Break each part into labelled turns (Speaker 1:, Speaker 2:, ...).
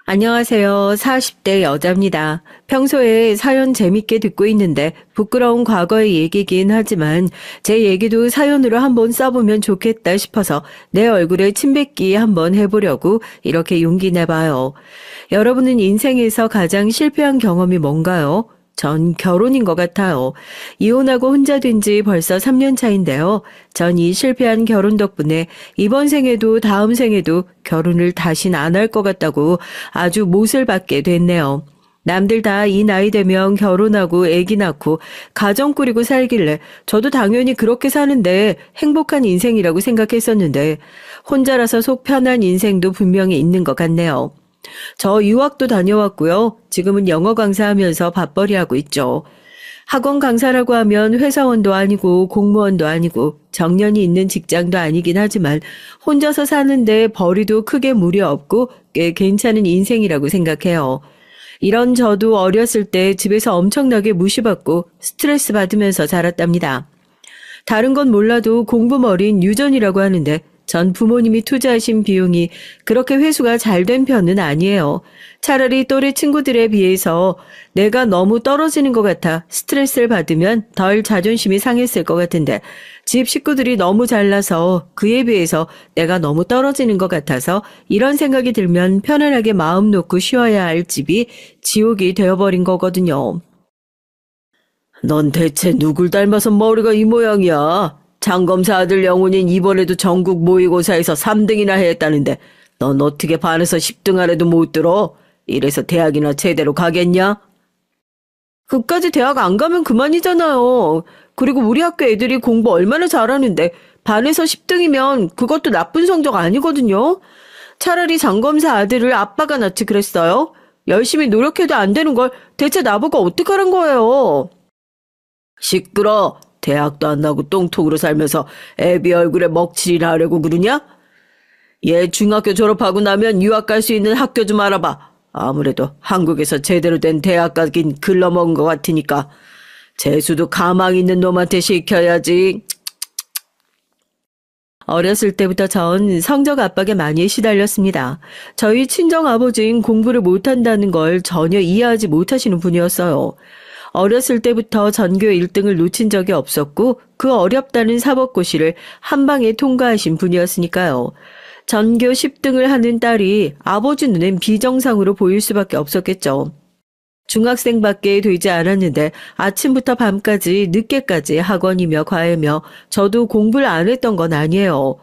Speaker 1: 안녕하세요. 40대 여자입니다. 평소에 사연 재밌게 듣고 있는데 부끄러운 과거의 얘기긴 하지만 제 얘기도 사연으로 한번 써보면 좋겠다 싶어서 내 얼굴에 침 뱉기 한번 해보려고 이렇게 용기 내봐요. 여러분은 인생에서 가장 실패한 경험이 뭔가요? 전 결혼인 것 같아요. 이혼하고 혼자 된 지 벌써 3년 차인데요. 전 이 실패한 결혼 덕분에 이번 생에도 다음 생에도 결혼을 다신 안 할 것 같다고 아주 못을 받게 됐네요. 남들 다 이 나이 되면 결혼하고 아기 낳고 가정 꾸리고 살길래 저도 당연히 그렇게 사는데 행복한 인생이라고 생각했었는데 혼자라서 속 편한 인생도 분명히 있는 것 같네요. 저 유학도 다녀왔고요. 지금은 영어 강사하면서 밥벌이 하고 있죠. 학원 강사라고 하면 회사원도 아니고 공무원도 아니고 정년이 있는 직장도 아니긴 하지만 혼자서 사는데 벌이도 크게 무리 없고 꽤 괜찮은 인생이라고 생각해요. 이런 저도 어렸을 때 집에서 엄청나게 무시받고 스트레스 받으면서 자랐답니다. 다른 건 몰라도 공부머리인 유전이라고 하는데 전 부모님이 투자하신 비용이 그렇게 회수가 잘 된 편은 아니에요. 차라리 또래 친구들에 비해서 내가 너무 떨어지는 것 같아 스트레스를 받으면 덜 자존심이 상했을 것 같은데 집 식구들이 너무 잘나서 그에 비해서 내가 너무 떨어지는 것 같아서 이런 생각이 들면 편안하게 마음 놓고 쉬어야 할 집이 지옥이 되어버린 거거든요. 넌 대체 누굴 닮아서 머리가 이 모양이야? 장검사 아들 영훈인 이번에도 전국 모의고사에서 3등이나 했다는데 넌 어떻게 반에서 10등 안에도 못 들어? 이래서 대학이나 제대로 가겠냐? 그까지 대학 안 가면 그만이잖아요. 그리고 우리 학교 애들이 공부 얼마나 잘하는데 반에서 10등이면 그것도 나쁜 성적 아니거든요. 차라리 장검사 아들을 아빠가 낳지 그랬어요. 열심히 노력해도 안 되는 걸 대체 나보고 어떡하란 거예요. 시끄러. 대학도 안 나고 똥통으로 살면서 애비 얼굴에 먹칠이나 하려고 그러냐? 얘 중학교 졸업하고 나면 유학 갈 수 있는 학교 좀 알아봐. 아무래도 한국에서 제대로 된 대학 가긴 글러먹은 것 같으니까. 재수도 가망 있는 놈한테 시켜야지. 어렸을 때부터 전 성적 압박에 많이 시달렸습니다. 저희 친정아버지는 공부를 못한다는 걸 전혀 이해하지 못하시는 분이었어요. 어렸을 때부터 전교 1등을 놓친 적이 없었고 그 어렵다는 사법고시를 한 방에 통과하신 분이었으니까요. 전교 10등을 하는 딸이 아버지 눈엔 비정상으로 보일 수밖에 없었겠죠. 중학생밖에 되지 않았는데 아침부터 밤까지 늦게까지 학원이며 과외며 저도 공부를 안 했던 건 아니에요.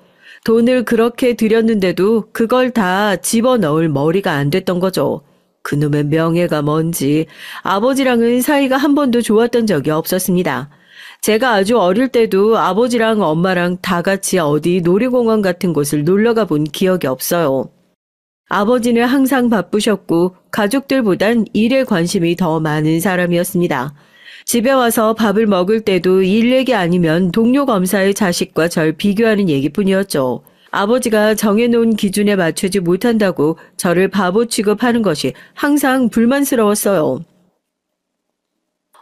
Speaker 1: 돈을 그렇게 들였는데도 그걸 다 집어넣을 머리가 안 됐던 거죠. 그놈의 명예가 뭔지 아버지랑은 사이가 한 번도 좋았던 적이 없었습니다. 제가 아주 어릴 때도 아버지랑 엄마랑 다 같이 어디 놀이공원 같은 곳을 놀러가 본 기억이 없어요. 아버지는 항상 바쁘셨고 가족들보단 일에 관심이 더 많은 사람이었습니다. 집에 와서 밥을 먹을 때도 일 얘기 아니면 동료 검사의 자식과 절 비교하는 얘기뿐이었죠. 아버지가 정해놓은 기준에 맞추지 못한다고 저를 바보 취급하는 것이 항상 불만스러웠어요.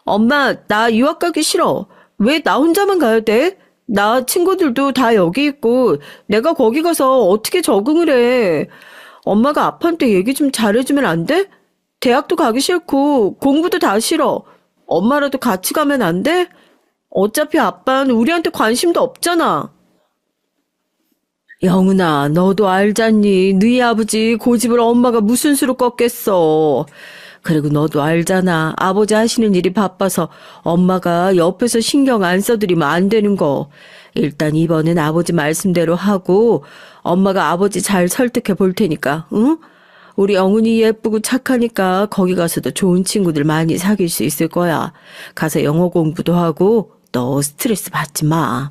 Speaker 1: 엄마, 나 유학 가기 싫어. 왜 나 혼자만 가야 돼? 나 친구들도 다 여기 있고 내가 거기 가서 어떻게 적응을 해. 엄마가 아빠한테 얘기 좀 잘해주면 안 돼? 대학도 가기 싫고 공부도 다 싫어. 엄마라도 같이 가면 안 돼? 어차피 아빠는 우리한테 관심도 없잖아. 영훈아, 너도 알잖니. 너희 아버지 고집을 엄마가 무슨 수로 꺾겠어. 그리고 너도 알잖아. 아버지 하시는 일이 바빠서 엄마가 옆에서 신경 안 써드리면 안 되는 거. 일단 이번엔 아버지 말씀대로 하고 엄마가 아버지 잘 설득해 볼 테니까, 응? 우리 영훈이 예쁘고 착하니까 거기 가서도 좋은 친구들 많이 사귈 수 있을 거야. 가서 영어 공부도 하고 너 스트레스 받지 마.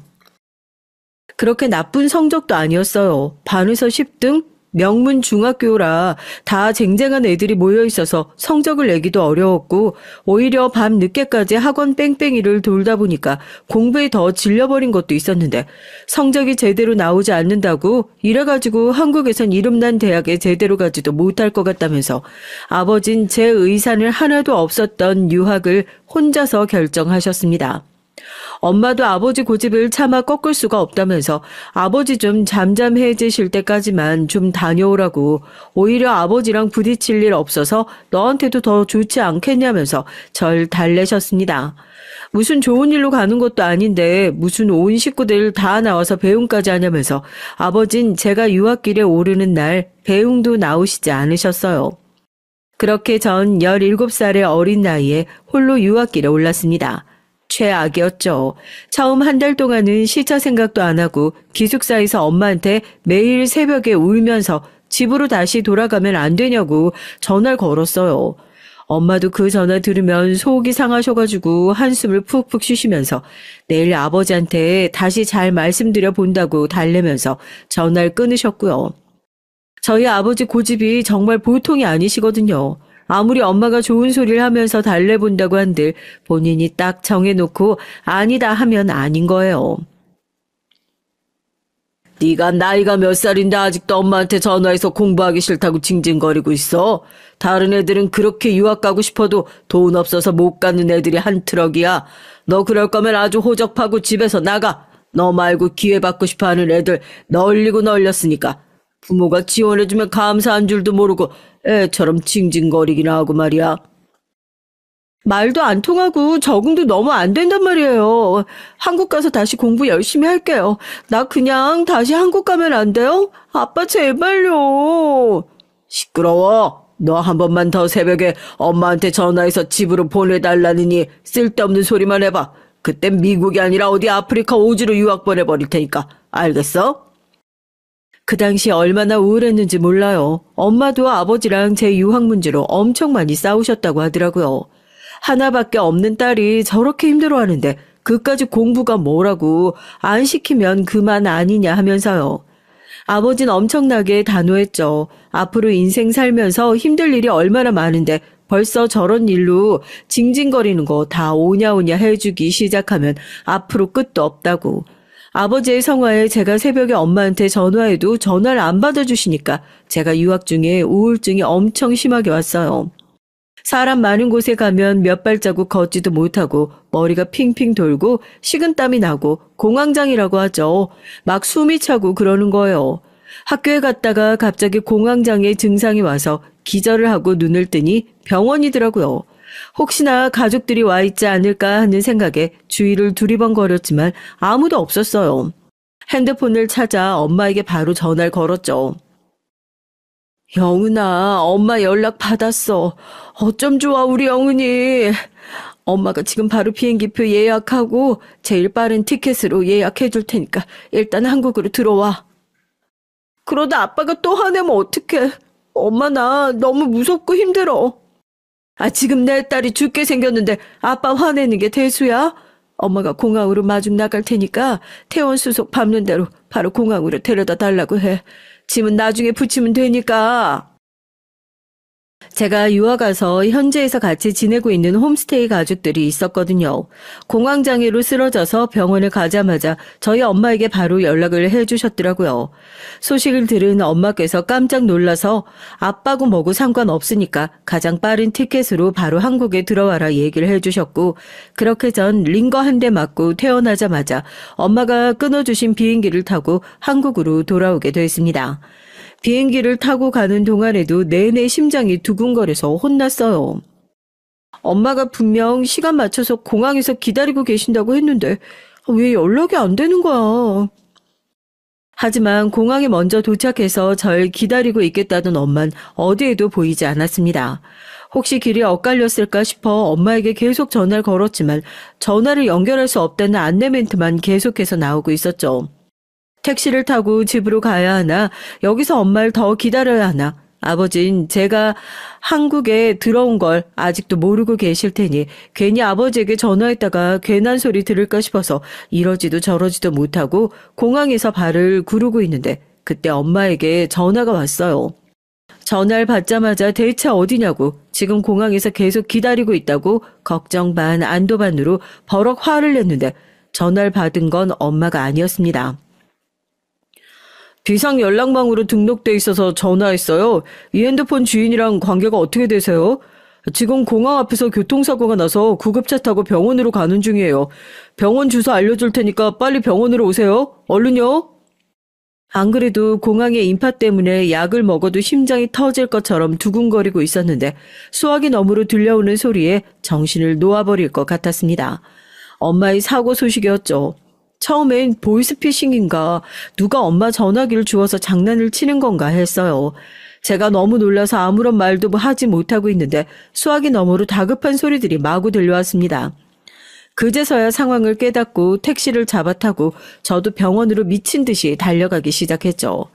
Speaker 1: 그렇게 나쁜 성적도 아니었어요. 반에서 10등? 명문 중학교라 다 쟁쟁한 애들이 모여 있어서 성적을 내기도 어려웠고 오히려 밤 늦게까지 학원 뺑뺑이를 돌다 보니까 공부에 더 질려버린 것도 있었는데 성적이 제대로 나오지 않는다고 이래가지고 한국에선 이름난 대학에 제대로 가지도 못할 것 같다면서 아버진 제 의사는 하나도 없었던 유학을 혼자서 결정하셨습니다. 엄마도 아버지 고집을 차마 꺾을 수가 없다면서 아버지 좀 잠잠해지실 때까지만 좀 다녀오라고, 오히려 아버지랑 부딪힐 일 없어서 너한테도 더 좋지 않겠냐면서 절 달래셨습니다. 무슨 좋은 일로 가는 것도 아닌데 무슨 온 식구들 다 나와서 배웅까지 하냐면서 아버진 제가 유학길에 오르는 날 배웅도 나오시지 않으셨어요. 그렇게 전 17살의 어린 나이에 홀로 유학길에 올랐습니다. 최악이었죠. 처음 한 달 동안은 시차 생각도 안 하고 기숙사에서 엄마한테 매일 새벽에 울면서 집으로 다시 돌아가면 안 되냐고 전화를 걸었어요. 엄마도 그 전화 들으면 속이 상하셔가지고 한숨을 푹푹 쉬시면서 내일 아버지한테 다시 잘 말씀드려 본다고 달래면서 전화를 끊으셨고요. 저희 아버지 고집이 정말 보통이 아니시거든요. 아무리 엄마가 좋은 소리를 하면서 달래본다고 한들 본인이 딱 정해놓고 아니다 하면 아닌 거예요. 네가 나이가 몇 살인데 아직도 엄마한테 전화해서 공부하기 싫다고 징징거리고 있어. 다른 애들은 그렇게 유학 가고 싶어도 돈 없어서 못 가는 애들이 한 트럭이야. 너 그럴 거면 아주 호적파고 집에서 나가. 너 말고 기회 받고 싶어하는 애들 널리고 널렸으니까. 부모가 지원해주면 감사한 줄도 모르고 애처럼 징징거리기나 하고 말이야. 말도 안 통하고 적응도 너무 안 된단 말이에요. 한국 가서 다시 공부 열심히 할게요. 나 그냥 다시 한국 가면 안 돼요? 아빠 제발요. 시끄러워. 너 한 번만 더 새벽에 엄마한테 전화해서 집으로 보내달라느니 쓸데없는 소리만 해봐. 그땐 미국이 아니라 어디 아프리카 오지로 유학 보내버릴 테니까. 알겠어? 그 당시 얼마나 우울했는지 몰라요. 엄마도 아버지랑 제 유학 문제로 엄청 많이 싸우셨다고 하더라고요. 하나밖에 없는 딸이 저렇게 힘들어하는데 그까지 공부가 뭐라고 안 시키면 그만 아니냐 하면서요. 아버지는 엄청나게 단호했죠. 앞으로 인생 살면서 힘들 일이 얼마나 많은데 벌써 저런 일로 징징거리는 거 다 오냐오냐 해주기 시작하면 앞으로 끝도 없다고. 아버지의 성화에 제가 새벽에 엄마한테 전화해도 전화를 안 받아주시니까 제가 유학 중에 우울증이 엄청 심하게 왔어요. 사람 많은 곳에 가면 몇 발자국 걷지도 못하고 머리가 핑핑 돌고 식은땀이 나고 공황장애라고 하죠. 막 숨이 차고 그러는 거예요. 학교에 갔다가 갑자기 공황장애 증상이 와서 기절을 하고 눈을 뜨니 병원이더라고요. 혹시나 가족들이 와 있지 않을까 하는 생각에 주위를 두리번거렸지만 아무도 없었어요. 핸드폰을 찾아 엄마에게 바로 전화를 걸었죠. 영은아, 엄마 연락 받았어. 어쩜 좋아, 우리 영은이. 엄마가 지금 바로 비행기표 예약하고 제일 빠른 티켓으로 예약해 줄 테니까 일단 한국으로 들어와. 그러다 아빠가 또 화내면 어떡해. 엄마 나 너무 무섭고 힘들어. 지금 내 딸이 죽게 생겼는데 아빠 화내는 게 대수야? 엄마가 공항으로 마중 나갈 테니까 퇴원 수속 밟는 대로 바로 공항으로 데려다 달라고 해. 짐은 나중에 붙이면 되니까. 제가 유학 가서 현지에서 같이 지내고 있는 홈스테이 가족들이 있었거든요. 공황장애로 쓰러져서 병원을 가자마자 저희 엄마에게 바로 연락을 해주셨더라고요. 소식을 들은 엄마께서 깜짝 놀라서 아빠고 뭐고 상관없으니까 가장 빠른 티켓으로 바로 한국에 들어와라 얘기를 해주셨고, 그렇게 전 링거 한 대 맞고 퇴원하자마자 엄마가 끊어주신 비행기를 타고 한국으로 돌아오게 됐습니다. 비행기를 타고 가는 동안에도 내내 심장이 두근거려서 혼났어요. 엄마가 분명 시간 맞춰서 공항에서 기다리고 계신다고 했는데 왜 연락이 안 되는 거야. 하지만 공항에 먼저 도착해서 절 기다리고 있겠다던 엄만 어디에도 보이지 않았습니다. 혹시 길이 엇갈렸을까 싶어 엄마에게 계속 전화를 걸었지만 전화를 연결할 수 없다는 안내 멘트만 계속해서 나오고 있었죠. 택시를 타고 집으로 가야 하나, 여기서 엄마를 더 기다려야 하나. 아버진 제가 한국에 들어온 걸 아직도 모르고 계실 테니 괜히 아버지에게 전화했다가 괜한 소리 들을까 싶어서 이러지도 저러지도 못하고 공항에서 발을 구르고 있는데 그때 엄마에게 전화가 왔어요. 전화를 받자마자 대체 어디냐고, 지금 공항에서 계속 기다리고 있다고 걱정 반 안도 반으로 버럭 화를 냈는데 전화를 받은 건 엄마가 아니었습니다. 비상 연락망으로 등록돼 있어서 전화했어요. 이 핸드폰 주인이랑 관계가 어떻게 되세요? 지금 공항 앞에서 교통사고가 나서 구급차 타고 병원으로 가는 중이에요. 병원 주소 알려줄 테니까 빨리 병원으로 오세요. 얼른요. 안 그래도 공항의 인파 때문에 약을 먹어도 심장이 터질 것처럼 두근거리고 있었는데 수화기 너머로 들려오는 소리에 정신을 놓아버릴 것 같았습니다. 엄마의 사고 소식이었죠. 처음엔 보이스피싱인가 누가 엄마 전화기를 주워서 장난을 치는 건가 했어요. 제가 너무 놀라서 아무런 말도 하지 못하고 있는데 수화기 너머로 다급한 소리들이 마구 들려왔습니다. 그제서야 상황을 깨닫고 택시를 잡아 타고 저도 병원으로 미친 듯이 달려가기 시작했죠.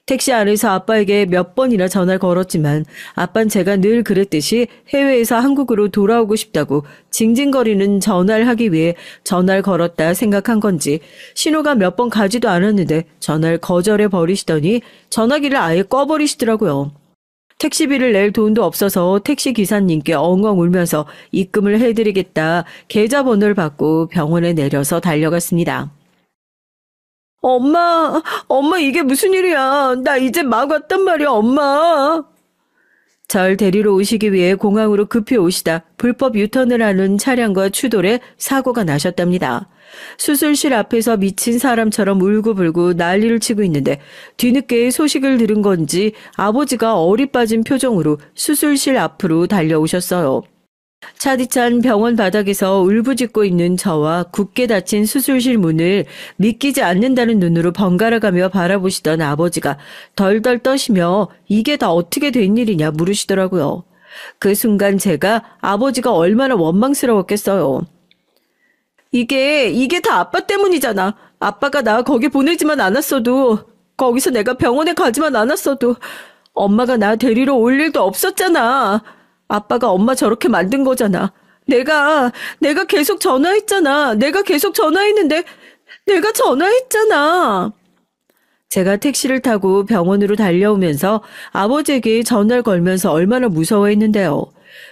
Speaker 1: 택시 안에서 아빠에게 몇 번이나 전화를 걸었지만 아빠는 제가 늘 그랬듯이 해외에서 한국으로 돌아오고 싶다고 징징거리는 전화를 하기 위해 전화를 걸었다 생각한 건지 신호가 몇 번 가지도 않았는데 전화를 거절해 버리시더니 전화기를 아예 꺼버리시더라고요. 택시비를 낼 돈도 없어서 택시 기사님께 엉엉 울면서 입금을 해드리겠다 계좌번호를 받고 병원에 내려서 달려갔습니다. 엄마 이게 무슨 일이야. 나 이제 막 왔단 말이야, 엄마. 절 데리러 오시기 위해 공항으로 급히 오시다 불법 유턴을 하는 차량과 추돌에 사고가 나셨답니다. 수술실 앞에서 미친 사람처럼 울고불고 난리를 치고 있는데 뒤늦게 소식을 들은 건지 아버지가 어리 빠진 표정으로 수술실 앞으로 달려오셨어요. 차디찬 병원 바닥에서 울부짖고 있는 저와 굳게 닫힌 수술실 문을 믿기지 않는다는 눈으로 번갈아가며 바라보시던 아버지가 덜덜 떠시며 이게 다 어떻게 된 일이냐 물으시더라고요. 그 순간 제가 아버지가 얼마나 원망스러웠겠어요. 이게 다 아빠 때문이잖아. 아빠가 나 거기 보내지만 않았어도, 거기서 내가 병원에 가지만 않았어도 엄마가 나 데리러 올 일도 없었잖아. 아빠가 엄마 저렇게 만든 거잖아. 내가 계속 전화했잖아. 내가 계속 전화했는데 내가 전화했잖아. 제가 택시를 타고 병원으로 달려오면서 아버지에게 전화를 걸면서 얼마나 무서워했는데요.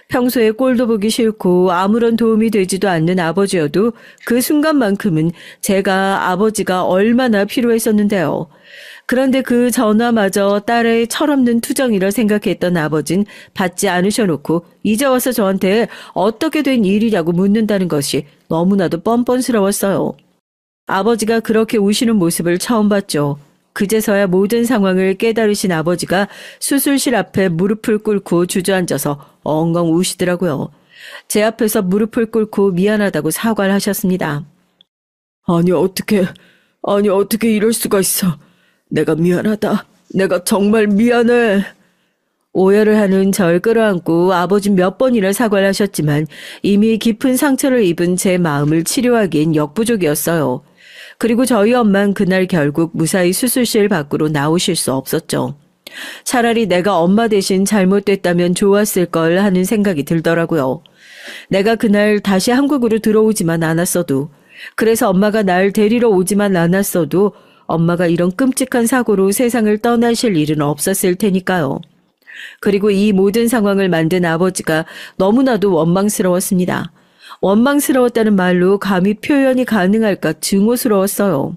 Speaker 1: 평소에 꼴도 보기 싫고 아무런 도움이 되지도 않는 아버지여도 그 순간만큼은 제가 아버지가 얼마나 필요했었는데요. 그런데 그 전화마저 딸의 철없는 투정이라 생각했던 아버진 받지 않으셔놓고 이제 와서 저한테 어떻게 된 일이냐고 묻는다는 것이 너무나도 뻔뻔스러웠어요. 아버지가 그렇게 우시는 모습을 처음 봤죠. 그제서야 모든 상황을 깨달으신 아버지가 수술실 앞에 무릎을 꿇고 주저앉아서 엉엉 우시더라고요. 제 앞에서 무릎을 꿇고 미안하다고 사과를 하셨습니다. 아니 어떻게 이럴 수가 있어. 내가 미안하다. 내가 정말 미안해. 오열을 하는 절 끌어안고 아버진 몇 번이나 사과를 하셨지만 이미 깊은 상처를 입은 제 마음을 치료하기엔 역부족이었어요. 그리고 저희 엄마는 그날 결국 무사히 수술실 밖으로 나오실 수 없었죠. 차라리 내가 엄마 대신 잘못됐다면 좋았을 걸 하는 생각이 들더라고요. 내가 그날 다시 한국으로 들어오지만 않았어도, 그래서 엄마가 날 데리러 오지만 않았어도 엄마가 이런 끔찍한 사고로 세상을 떠나실 일은 없었을 테니까요. 그리고 이 모든 상황을 만든 아버지가 너무나도 원망스러웠습니다. 원망스러웠다는 말로 감히 표현이 가능할까 증오스러웠어요.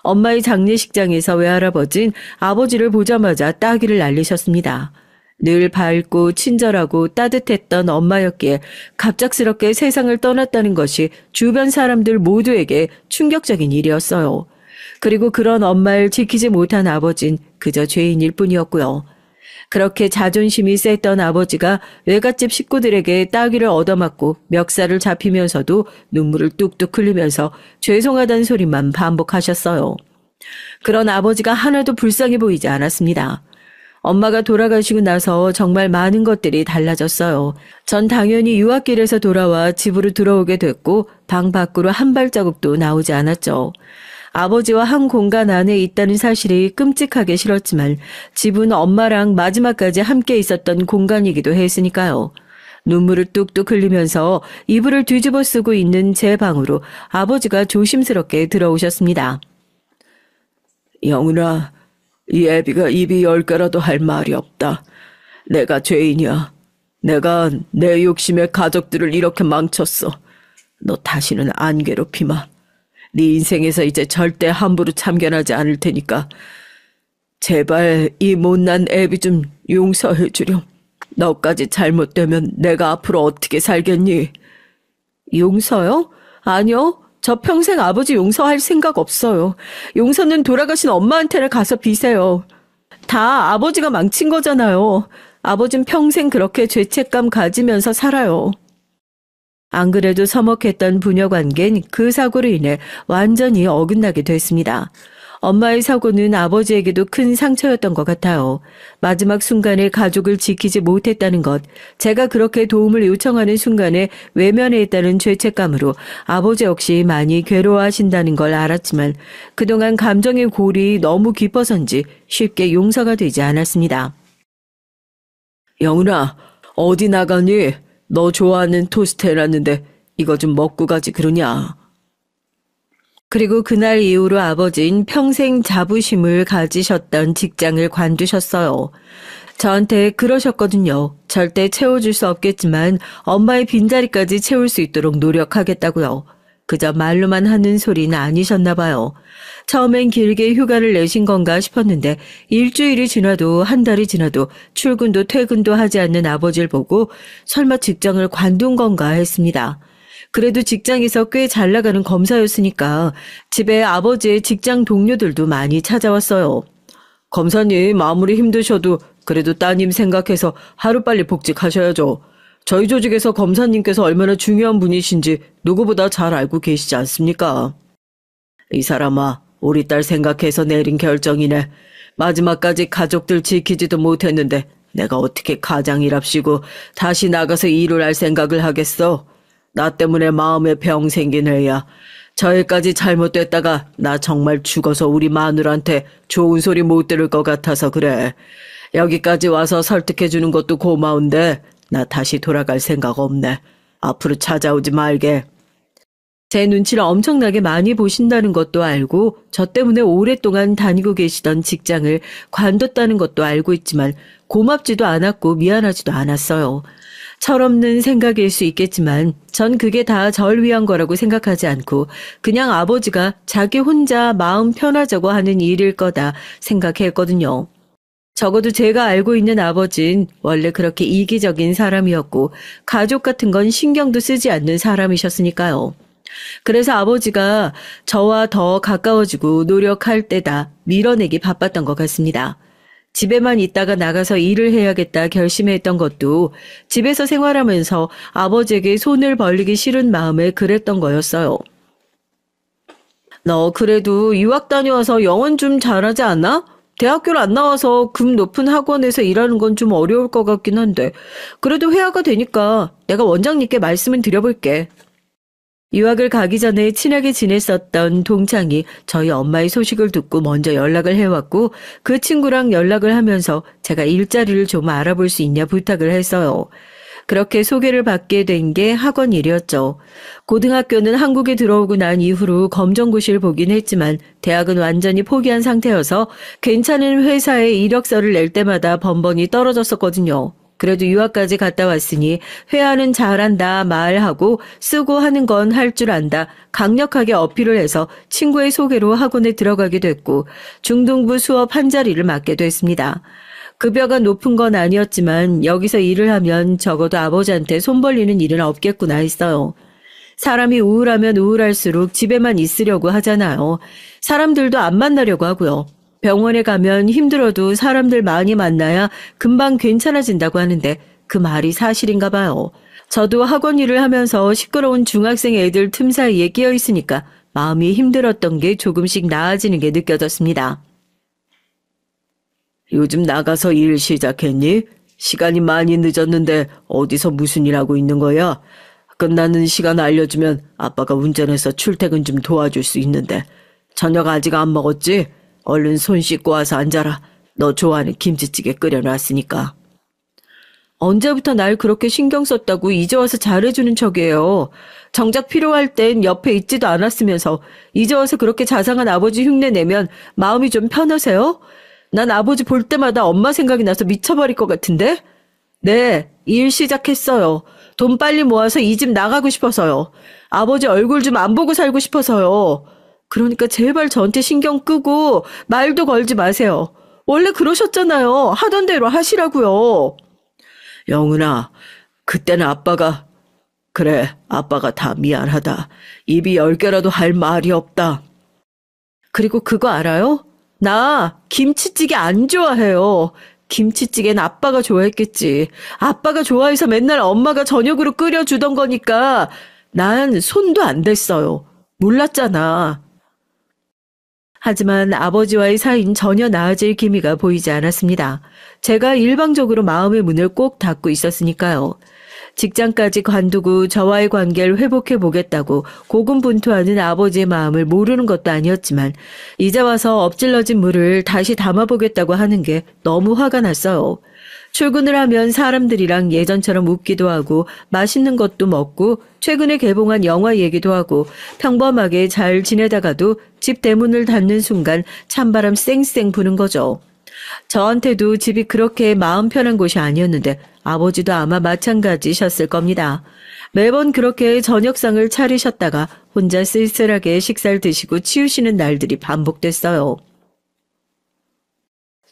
Speaker 1: 엄마의 장례식장에서 외할아버진 아버지를 보자마자 따귀를 날리셨습니다. 늘 밝고 친절하고 따뜻했던 엄마였기에 갑작스럽게 세상을 떠났다는 것이 주변 사람들 모두에게 충격적인 일이었어요. 그리고 그런 엄마를 지키지 못한 아버진 그저 죄인일 뿐이었고요. 그렇게 자존심이 셌던 아버지가 외갓집 식구들에게 따귀를 얻어맞고 멱살을 잡히면서도 눈물을 뚝뚝 흘리면서 죄송하다는 소리만 반복하셨어요. 그런 아버지가 하나도 불쌍해 보이지 않았습니다. 엄마가 돌아가시고 나서 정말 많은 것들이 달라졌어요. 전 당연히 유학길에서 돌아와 집으로 들어오게 됐고 방 밖으로 한 발자국도 나오지 않았죠. 아버지와 한 공간 안에 있다는 사실이 끔찍하게 싫었지만 집은 엄마랑 마지막까지 함께 있었던 공간이기도 했으니까요. 눈물을 뚝뚝 흘리면서 이불을 뒤집어 쓰고 있는 제 방으로 아버지가 조심스럽게 들어오셨습니다. 영훈아, 이 애비가 입이 10개라도 할 말이 없다. 내가 죄인이야. 내가 내 욕심에 가족들을 이렇게 망쳤어. 너 다시는 안 괴롭히마. 네 인생에서 이제 절대 함부로 참견하지 않을 테니까 제발 이 못난 애비 좀 용서해 주렴. 너까지 잘못되면 내가 앞으로 어떻게 살겠니? 용서요? 아니요. 저 평생 아버지 용서할 생각 없어요. 용서는 돌아가신 엄마한테나 가서 비세요. 다 아버지가 망친 거잖아요. 아버진 평생 그렇게 죄책감 가지면서 살아요. 안 그래도 서먹했던 부녀 관계는 그 사고로 인해 완전히 어긋나게 됐습니다. 엄마의 사고는 아버지에게도 큰 상처였던 것 같아요. 마지막 순간에 가족을 지키지 못했다는 것, 제가 그렇게 도움을 요청하는 순간에 외면했다는 죄책감으로 아버지 역시 많이 괴로워하신다는 걸 알았지만 그동안 감정의 골이 너무 깊어서인지 쉽게 용서가 되지 않았습니다. 영훈아, 어디 나가니? 너 좋아하는 토스트 해놨는데 이거 좀 먹고 가지 그러냐? 그리고 그날 이후로 아버진 평생 자부심을 가지셨던 직장을 관두셨어요. 저한테 그러셨거든요. 절대 채워줄 수 없겠지만 엄마의 빈자리까지 채울 수 있도록 노력하겠다고요. 그저 말로만 하는 소리는 아니셨나 봐요. 처음엔 길게 휴가를 내신 건가 싶었는데 일주일이 지나도 한 달이 지나도 출근도 퇴근도 하지 않는 아버지를 보고 설마 직장을 관둔 건가 했습니다. 그래도 직장에서 꽤 잘 나가는 검사였으니까 집에 아버지의 직장 동료들도 많이 찾아왔어요. 검사님 아무리 힘드셔도 그래도 따님 생각해서 하루빨리 복직하셔야죠. 저희 조직에서 검사님께서 얼마나 중요한 분이신지 누구보다 잘 알고 계시지 않습니까? 이 사람아, 우리 딸 생각해서 내린 결정이네. 마지막까지 가족들 지키지도 못했는데 내가 어떻게 가장이랍시고 다시 나가서 일을 할 생각을 하겠어. 나 때문에 마음에 병 생긴 애야. 저 애까지 잘못됐다가 나 정말 죽어서 우리 마누라한테 좋은 소리 못 들을 것 같아서 그래. 여기까지 와서 설득해주는 것도 고마운데 나 다시 돌아갈 생각 없네. 앞으로 찾아오지 말게. 제 눈치를 엄청나게 많이 보신다는 것도 알고 저 때문에 오랫동안 다니고 계시던 직장을 관뒀다는 것도 알고 있지만 고맙지도 않았고 미안하지도 않았어요. 철없는 생각일 수 있겠지만 전 그게 다 절 위한 거라고 생각하지 않고 그냥 아버지가 자기 혼자 마음 편하자고 하는 일일 거다 생각했거든요. 적어도 제가 알고 있는 아버진 원래 그렇게 이기적인 사람이었고 가족 같은 건 신경도 쓰지 않는 사람이셨으니까요. 그래서 아버지가 저와 더 가까워지고 노력할 때다 밀어내기 바빴던 것 같습니다. 집에만 있다가 나가서 일을 해야겠다 결심했던 것도 집에서 생활하면서 아버지에게 손을 벌리기 싫은 마음에 그랬던 거였어요. 너 그래도 유학 다녀와서 영어는 좀 잘하지 않아? 대학교를 안 나와서 급 높은 학원에서 일하는 건 좀 어려울 것 같긴 한데 그래도 회화가 되니까 내가 원장님께 말씀을 드려볼게. 유학을 가기 전에 친하게 지냈었던 동창이 저희 엄마의 소식을 듣고 먼저 연락을 해왔고 그 친구랑 연락을 하면서 제가 일자리를 좀 알아볼 수 있냐 부탁을 했어요. 그렇게 소개를 받게 된 게 학원 일이었죠. 고등학교는 한국에 들어오고 난 이후로 검정고시를 보긴 했지만 대학은 완전히 포기한 상태여서 괜찮은 회사에 이력서를 낼 때마다 번번이 떨어졌었거든요. 그래도 유학까지 갔다 왔으니 회화는 잘한다 말하고 쓰고 하는 건 할 줄 안다 강력하게 어필을 해서 친구의 소개로 학원에 들어가게 됐고 중등부 수업 한 자리를 맡게 됐습니다. 급여가 높은 건 아니었지만 여기서 일을 하면 적어도 아버지한테 손 벌리는 일은 없겠구나 했어요. 사람이 우울하면 우울할수록 집에만 있으려고 하잖아요. 사람들도 안 만나려고 하고요. 병원에 가면 힘들어도 사람들 많이 만나야 금방 괜찮아진다고 하는데 그 말이 사실인가 봐요. 저도 학원 일을 하면서 시끄러운 중학생 애들 틈 사이에 끼어 있으니까 마음이 힘들었던 게 조금씩 나아지는 게 느껴졌습니다. 요즘 나가서 일 시작했니? 시간이 많이 늦었는데 어디서 무슨 일 하고 있는 거야? 끝나는 시간 알려주면 아빠가 운전해서 출퇴근 좀 도와줄 수 있는데. 저녁 아직 안 먹었지? 얼른 손 씻고 와서 앉아라. 너 좋아하는 김치찌개 끓여놨으니까. 언제부터 날 그렇게 신경 썼다고 이제 와서 잘해주는 척이에요. 정작 필요할 땐 옆에 있지도 않았으면서 이제 와서 그렇게 자상한 아버지 흉내 내면 마음이 좀 편하세요? 난 아버지 볼 때마다 엄마 생각이 나서 미쳐버릴 것 같은데? 네, 일 시작했어요. 돈 빨리 모아서 이 집 나가고 싶어서요. 아버지 얼굴 좀 안 보고 살고 싶어서요. 그러니까 제발 저한테 신경 끄고 말도 걸지 마세요. 원래 그러셨잖아요. 하던 대로 하시라고요. 영은아, 그때는 그래, 아빠가 다 미안하다. 입이 10개라도 할 말이 없다. 그리고 그거 알아요? 나 김치찌개 안 좋아해요. 김치찌개는 아빠가 좋아했겠지. 아빠가 좋아해서 맨날 엄마가 저녁으로 끓여주던 거니까 난 손도 안 댔어요. 몰랐잖아. 하지만 아버지와의 사이는 전혀 나아질 기미가 보이지 않았습니다. 제가 일방적으로 마음의 문을 꼭 닫고 있었으니까요. 직장까지 관두고 저와의 관계를 회복해보겠다고 고군분투하는 아버지의 마음을 모르는 것도 아니었지만 이제 와서 엎질러진 물을 다시 담아보겠다고 하는 게 너무 화가 났어요. 출근을 하면 사람들이랑 예전처럼 웃기도 하고 맛있는 것도 먹고 최근에 개봉한 영화 얘기도 하고 평범하게 잘 지내다가도 집 대문을 닫는 순간 찬바람 쌩쌩 부는 거죠. 저한테도 집이 그렇게 마음 편한 곳이 아니었는데 아버지도 아마 마찬가지셨을 겁니다. 매번 그렇게 저녁상을 차리셨다가 혼자 쓸쓸하게 식사를 드시고 치우시는 날들이 반복됐어요.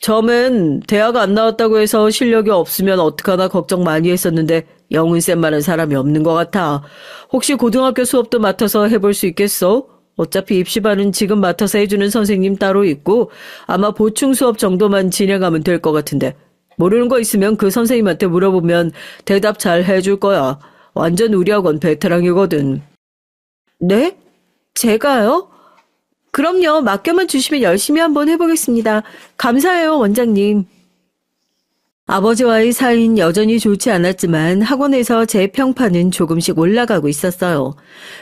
Speaker 1: 처음엔 대학 안 나왔다고 해서 실력이 없으면 어떡하나 걱정 많이 했었는데 영은쌤만한 사람이 없는 것 같아. 혹시 고등학교 수업도 맡아서 해볼 수 있겠어? 어차피 입시반은 지금 맡아서 해주는 선생님 따로 있고 아마 보충 수업 정도만 진행하면 될 것 같은데 모르는 거 있으면 그 선생님한테 물어보면 대답 잘 해줄 거야. 완전 우리 학원 베테랑이거든. 네? 제가요? 그럼요. 맡겨만 주시면 열심히 한번 해보겠습니다. 감사해요, 원장님. 아버지와의 사이는 여전히 좋지 않았지만 학원에서 제 평판은 조금씩 올라가고 있었어요.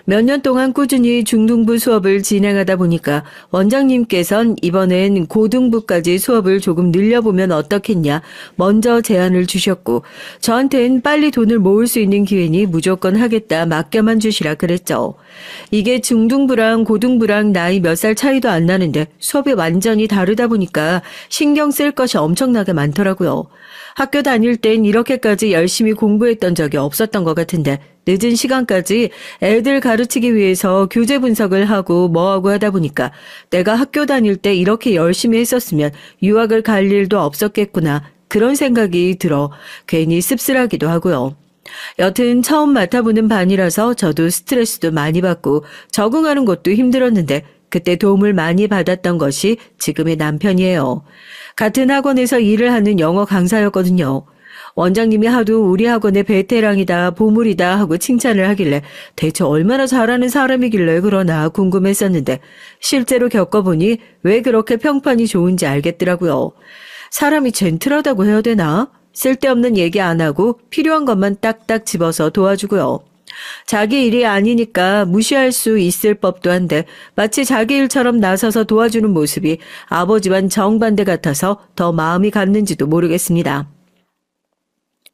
Speaker 1: 몇 년 동안 꾸준히 중등부 수업을 진행하다 보니까 원장님께선 이번엔 고등부까지 수업을 조금 늘려보면 어떻겠냐 먼저 제안을 주셨고 저한텐 빨리 돈을 모을 수 있는 기회니 무조건 하겠다 맡겨만 주시라 그랬죠. 이게 중등부랑 고등부랑 나이 몇 살 차이도 안 나는데 수업이 완전히 다르다 보니까 신경 쓸 것이 엄청나게 많더라고요. 학교 다닐 땐 이렇게까지 열심히 공부했던 적이 없었던 것 같은데 늦은 시간까지 애들 가르치기 위해서 교재 분석을 하고 뭐하고 하다 보니까 내가 학교 다닐 때 이렇게 열심히 했었으면 유학을 갈 일도 없었겠구나 그런 생각이 들어 괜히 씁쓸하기도 하고요. 여튼 처음 맡아보는 반이라서 저도 스트레스도 많이 받고 적응하는 것도 힘들었는데 그때 도움을 많이 받았던 것이 지금의 남편이에요. 같은 학원에서 일을 하는 영어 강사였거든요. 원장님이 하도 우리 학원의 베테랑이다, 보물이다 하고 칭찬을 하길래 대체 얼마나 잘하는 사람이길래 그러나 궁금했었는데 실제로 겪어보니 왜 그렇게 평판이 좋은지 알겠더라고요. 사람이 젠틀하다고 해야 되나? 쓸데없는 얘기 안 하고 필요한 것만 딱딱 집어서 도와주고요. 자기 일이 아니니까 무시할 수 있을 법도 한데 마치 자기 일처럼 나서서 도와주는 모습이 아버지와는 정반대 같아서 더 마음이 갔는지도 모르겠습니다.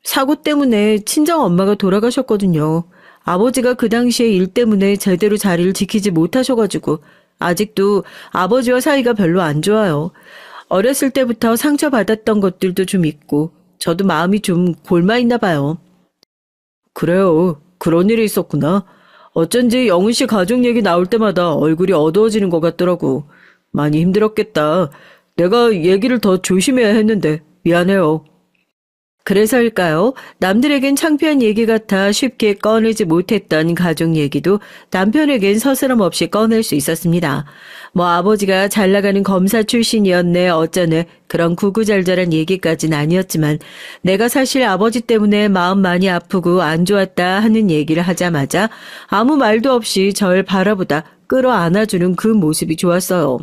Speaker 1: 사고 때문에 친정엄마가 돌아가셨거든요. 아버지가 그 당시에 일 때문에 제대로 자리를 지키지 못하셔가지고 아직도 아버지와 사이가 별로 안 좋아요. 어렸을 때부터 상처받았던 것들도 좀 있고 저도 마음이 좀 골마있나 봐요. 그래요. 그런 일이 있었구나. 어쩐지 영은 씨 가족 얘기 나올 때마다 얼굴이 어두워지는 것 같더라고. 많이 힘들었겠다. 내가 얘기를 더 조심해야 했는데 미안해요. 그래서일까요? 남들에겐 창피한 얘기 같아 쉽게 꺼내지 못했던 가족 얘기도 남편에겐 서스럼 없이 꺼낼 수 있었습니다. 뭐 아버지가 잘 나가는 검사 출신이었네 어쩌네 그런 구구절절한 얘기까지는 아니었지만 내가 사실 아버지 때문에 마음 많이 아프고 안 좋았다 하는 얘기를 하자마자 아무 말도 없이 절 바라보다 끌어안아주는 그 모습이 좋았어요.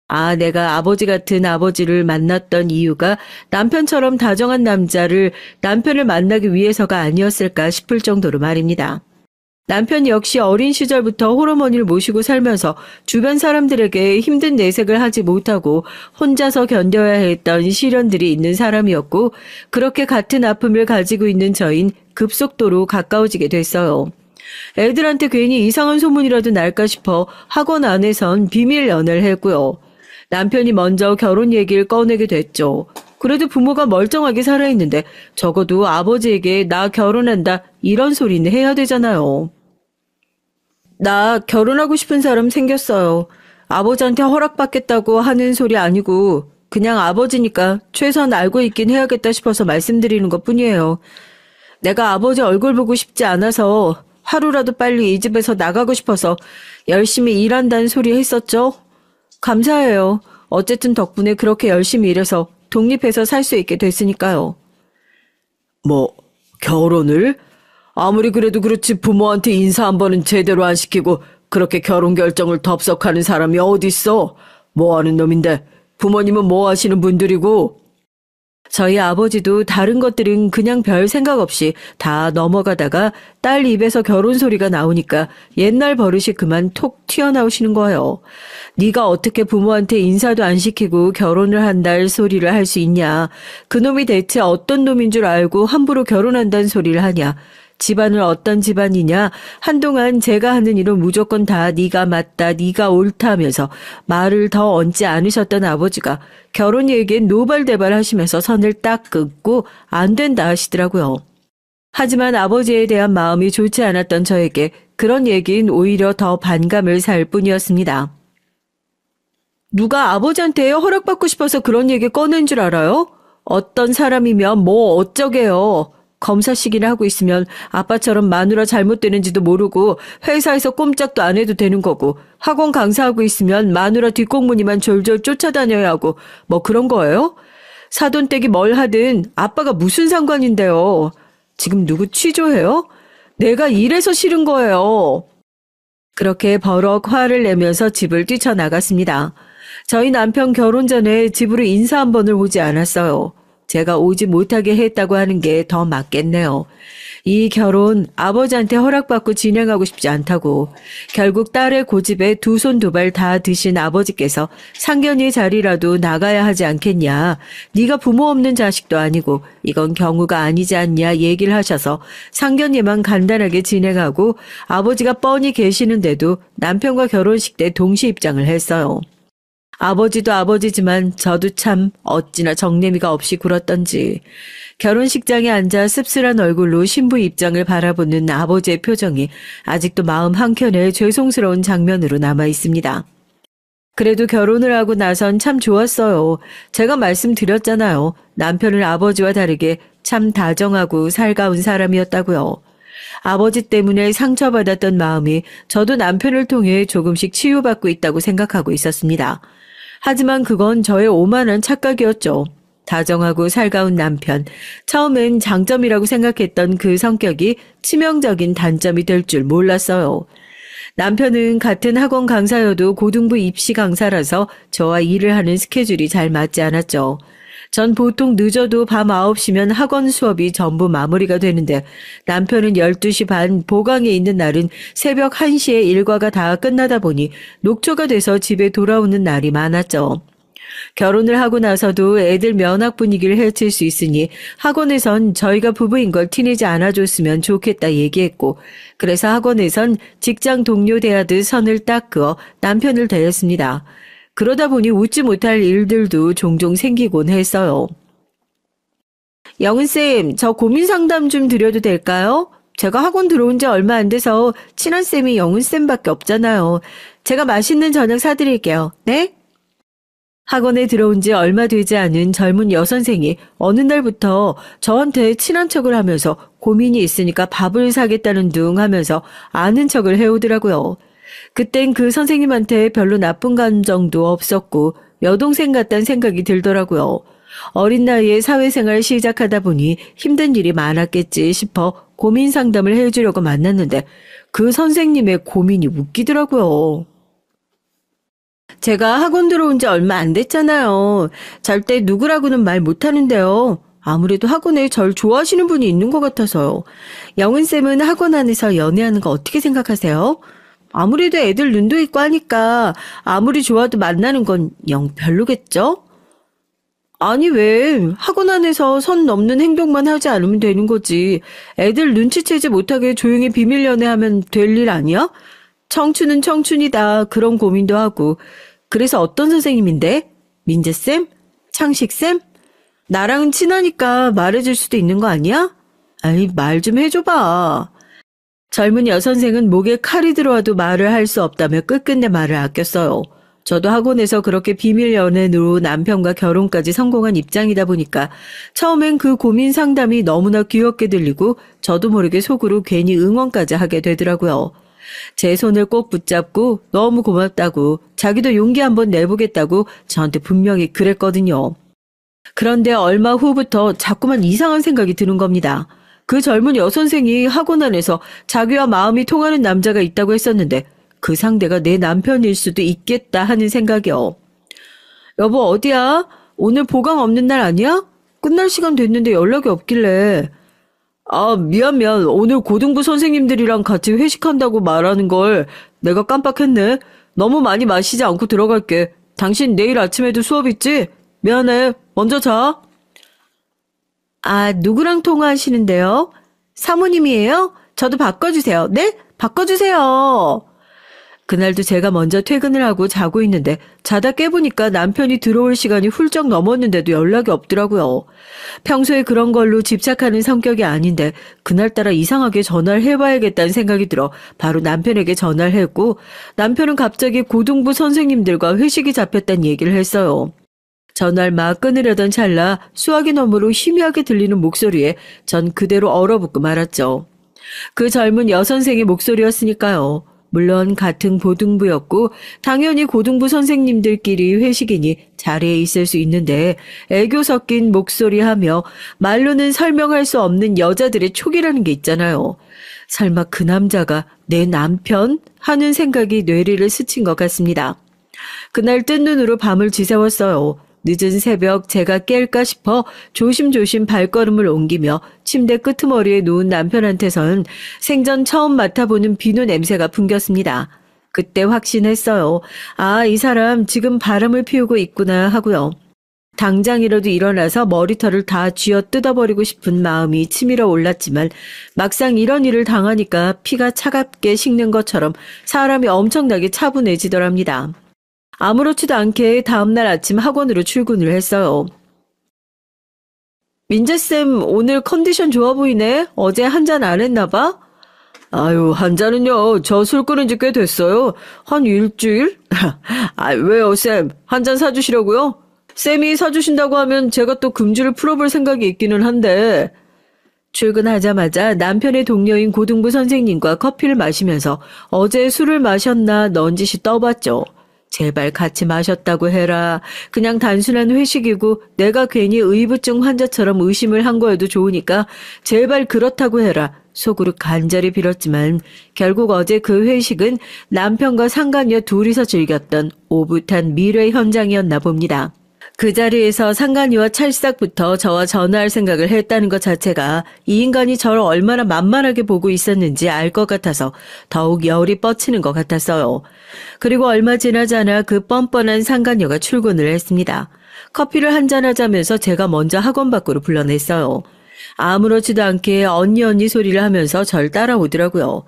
Speaker 1: 아, 내가 아버지 같은 아버지를 만났던 이유가 남편처럼 다정한 남편을 만나기 위해서가 아니었을까 싶을 정도로 말입니다. 남편 역시 어린 시절부터 홀어머니를 모시고 살면서 주변 사람들에게 힘든 내색을 하지 못하고 혼자서 견뎌야 했던 시련들이 있는 사람이었고 그렇게 같은 아픔을 가지고 있는 저흰 급속도로 가까워지게 됐어요. 애들한테 괜히 이상한 소문이라도 날까 싶어 학원 안에선 비밀 연애를 했고요. 남편이 먼저 결혼 얘기를 꺼내게 됐죠. 그래도 부모가 멀쩡하게 살아있는데 적어도 아버지에게 나 결혼한다 이런 소리는 해야 되잖아요. 나 결혼하고 싶은 사람 생겼어요. 아버지한테 허락받겠다고 하는 소리 아니고 그냥 아버지니까 최소한 알고 있긴 해야겠다 싶어서 말씀드리는 것뿐이에요. 내가 아버지 얼굴 보고 싶지 않아서 하루라도 빨리 이 집에서 나가고 싶어서 열심히 일한다는 소리 했었죠? 감사해요. 어쨌든 덕분에 그렇게 열심히 일해서 독립해서 살 수 있게 됐으니까요.
Speaker 2: 뭐, 결혼을? 아무리 그래도 그렇지 부모한테 인사 한 번은 제대로 안 시키고 그렇게 결혼 결정을 덥석하는 사람이 어딨어? 뭐 하는 놈인데? 부모님은 뭐 하시는 분들이고?
Speaker 1: 저희 아버지도 다른 것들은 그냥 별 생각 없이 다 넘어가다가 딸 입에서 결혼 소리가 나오니까 옛날 버릇이 그만 톡 튀어나오시는 거예요. 네가 어떻게 부모한테 인사도 안 시키고 결혼을 한다는 소리를 할 수 있냐. 그놈이 대체 어떤 놈인 줄 알고 함부로 결혼한다는 소리를 하냐. 집안은 어떤 집안이냐. 한동안 제가 하는 일은 무조건 다 네가 맞다, 네가 옳다 하면서 말을 더 얹지 않으셨던 아버지가 결혼 얘기에 노발대발 하시면서 선을 딱 긋고 안 된다 하시더라고요. 하지만 아버지에 대한 마음이 좋지 않았던 저에게 그런 얘기는 오히려 더 반감을 살 뿐이었습니다. 누가 아버지한테 허락받고 싶어서 그런 얘기 꺼낸 줄 알아요? 어떤 사람이면 뭐 어쩌게요. 검사식이나 하고 있으면 아빠처럼 마누라 잘못되는지도 모르고 회사에서 꼼짝도 안 해도 되는 거고 학원 강사하고 있으면 마누라 뒷공무니만 졸졸 쫓아다녀야 하고 뭐 그런 거예요? 사돈댁이 뭘 하든 아빠가 무슨 상관인데요. 지금 누구 취조해요? 내가 이래서 싫은 거예요. 그렇게 버럭 화를 내면서 집을 뛰쳐나갔습니다. 저희 남편 결혼 전에 집으로 인사 한 번을 오지 않았어요. 제가 오지 못하게 했다고 하는 게 더 맞겠네요. 이 결혼 아버지한테 허락받고 진행하고 싶지 않다고. 결국 딸의 고집에 두 손 두 발 다 드신 아버지께서 상견례 자리라도 나가야 하지 않겠냐. 네가 부모 없는 자식도 아니고 이건 경우가 아니지 않냐 얘기를 하셔서 상견례만 간단하게 진행하고 아버지가 뻔히 계시는데도 남편과 결혼식 때 동시 입장을 했어요. 아버지도 아버지지만 저도 참 어찌나 정내미가 없이 굴었던지 결혼식장에 앉아 씁쓸한 얼굴로 신부 입장을 바라보는 아버지의 표정이 아직도 마음 한켠에 죄송스러운 장면으로 남아 있습니다. 그래도 결혼을 하고 나선 참 좋았어요. 제가 말씀드렸잖아요. 남편은 아버지와 다르게 참 다정하고 살가운 사람이었다고요. 아버지 때문에 상처받았던 마음이 저도 남편을 통해 조금씩 치유받고 있다고 생각하고 있었습니다. 하지만 그건 저의 오만한 착각이었죠. 다정하고 살가운 남편, 처음엔 장점이라고 생각했던 그 성격이 치명적인 단점이 될 줄 몰랐어요. 남편은 같은 학원 강사여도 고등부 입시 강사라서 저와 일을 하는 스케줄이 잘 맞지 않았죠. 전 보통 늦어도 밤 9시면 학원 수업이 전부 마무리가 되는데 남편은 12시 반 보강에 있는 날은 새벽 1시에 일과가 다 끝나다 보니 녹초가 돼서 집에 돌아오는 날이 많았죠. 결혼을 하고 나서도 애들 면학 분위기를 해칠 수 있으니 학원에선 저희가 부부인 걸 티내지 않아줬으면 좋겠다 얘기했고 그래서 학원에선 직장 동료 대하듯 선을 딱 그어 남편을 대했습니다. 그러다 보니 웃지 못할 일들도 종종 생기곤 했어요. 영은쌤, 저 고민 상담 좀 드려도 될까요? 제가 학원 들어온 지 얼마 안 돼서 친한 쌤이 영은쌤밖에 없잖아요. 제가 맛있는 저녁 사드릴게요. 네? 학원에 들어온 지 얼마 되지 않은 젊은 여선생이 어느 날부터 저한테 친한 척을 하면서 고민이 있으니까 밥을 사겠다는 둥 하면서 아는 척을 해오더라고요. 그땐 그 선생님한테 별로 나쁜 감정도 없었고 여동생 같다는 생각이 들더라고요. 어린 나이에 사회생활 시작하다 보니 힘든 일이 많았겠지 싶어 고민 상담을 해주려고 만났는데 그 선생님의 고민이 웃기더라고요. 제가 학원 들어온 지 얼마 안 됐잖아요. 절대 누구라고는 말 못하는데요. 아무래도 학원에 절 좋아하시는 분이 있는 것 같아서요. 영은쌤은 학원 안에서 연애하는 거 어떻게 생각하세요? 아무래도 애들 눈도 있고 하니까 아무리 좋아도 만나는 건 영 별로겠죠? 아니 왜 학원 안에서 선 넘는 행동만 하지 않으면 되는 거지. 애들 눈치채지 못하게 조용히 비밀 연애하면 될 일 아니야? 청춘은 청춘이다 그런 고민도 하고. 그래서 어떤 선생님인데? 민재쌤? 창식쌤? 나랑은 친하니까 말해줄 수도 있는 거 아니야? 아이 말 좀 해줘봐. 젊은 여선생은 목에 칼이 들어와도 말을 할 수 없다며 끝끝내 말을 아꼈어요. 저도 학원에서 그렇게 비밀 연애로 남편과 결혼까지 성공한 입장이다 보니까 처음엔 그 고민 상담이 너무나 귀엽게 들리고 저도 모르게 속으로 괜히 응원까지 하게 되더라고요. 제 손을 꼭 붙잡고 너무 고맙다고 자기도 용기 한번 내보겠다고 저한테 분명히 그랬거든요. 그런데 얼마 후부터 자꾸만 이상한 생각이 드는 겁니다. 그 젊은 여선생이 학원 안에서 자기와 마음이 통하는 남자가 있다고 했었는데 그 상대가 내 남편일 수도 있겠다 하는 생각이요. 여보 어디야? 오늘 보강 없는 날 아니야? 끝날 시간 됐는데 연락이 없길래. 아 미안. 오늘 고등부 선생님들이랑 같이 회식한다고 말하는 걸 내가 깜빡했네. 너무 많이 마시지 않고 들어갈게. 당신 내일 아침에도 수업 있지? 미안해. 먼저 자. 아, 누구랑 통화하시는데요? 사모님이에요? 저도 바꿔주세요. 네? 바꿔주세요. 그날도 제가 먼저 퇴근을 하고 자고 있는데 자다 깨보니까 남편이 들어올 시간이 훌쩍 넘었는데도 연락이 없더라고요. 평소에 그런 걸로 집착하는 성격이 아닌데 그날따라 이상하게 전화를 해봐야겠다는 생각이 들어 바로 남편에게 전화를 했고 남편은 갑자기 고등부 선생님들과 회식이 잡혔다는 얘기를 했어요. 전화를 막 끊으려던 찰나 수화기 너머로 희미하게 들리는 목소리에 전 그대로 얼어붙고 말았죠. 그 젊은 여선생의 목소리였으니까요. 물론 같은 고등부였고 당연히 고등부 선생님들끼리 회식이니 자리에 있을 수 있는데 애교 섞인 목소리하며 말로는 설명할 수 없는 여자들의 촉이라는 게 있잖아요. 설마 그 남자가 내 남편? 하는 생각이 뇌리를 스친 것 같습니다. 그날 뜬 눈으로 밤을 지새웠어요. 늦은 새벽 제가 깰까 싶어 조심조심 발걸음을 옮기며 침대 끄트머리에 누운 남편한테선 생전 처음 맡아보는 비누 냄새가 풍겼습니다. 그때 확신했어요. 아, 이 사람 지금 바람을 피우고 있구나 하고요. 당장이라도 일어나서 머리털을 다 쥐어 뜯어버리고 싶은 마음이 치밀어 올랐지만 막상 이런 일을 당하니까 피가 차갑게 식는 것처럼 사람이 엄청나게 차분해지더랍니다. 아무렇지도 않게 다음날 아침 학원으로 출근을 했어요. 민재쌤 오늘 컨디션 좋아 보이네. 어제 한 잔 안 했나 봐? 아유 한 잔은요. 저 술 끊은 지 꽤 됐어요. 한 일주일? 아 왜요 쌤? 한 잔 사주시려고요? 쌤이 사주신다고 하면 제가 또 금주를 풀어볼 생각이 있기는 한데. 출근하자마자 남편의 동료인 고등부 선생님과 커피를 마시면서 어제 술을 마셨나 넌지시 떠봤죠. 제발 같이 마셨다고 해라. 그냥 단순한 회식이고 내가 괜히 의부증 환자처럼 의심을 한 거여도 좋으니까 제발 그렇다고 해라. 속으로 간절히 빌었지만 결국 어제 그 회식은 남편과 상간녀 둘이서 즐겼던 오붓한 미래 현장이었나 봅니다. 그 자리에서 상간이와 찰싹부터 저와 전화할 생각을 했다는 것 자체가 이 인간이 저를 얼마나 만만하게 보고 있었는지 알 것 같아서 더욱 열이 뻗치는 것 같았어요. 그리고 얼마 지나지 않아 그 뻔뻔한 상간녀가 출근을 했습니다. 커피를 한잔하자면서 제가 먼저 학원 밖으로 불러냈어요. 아무렇지도 않게 언니 소리를 하면서 절 따라오더라고요.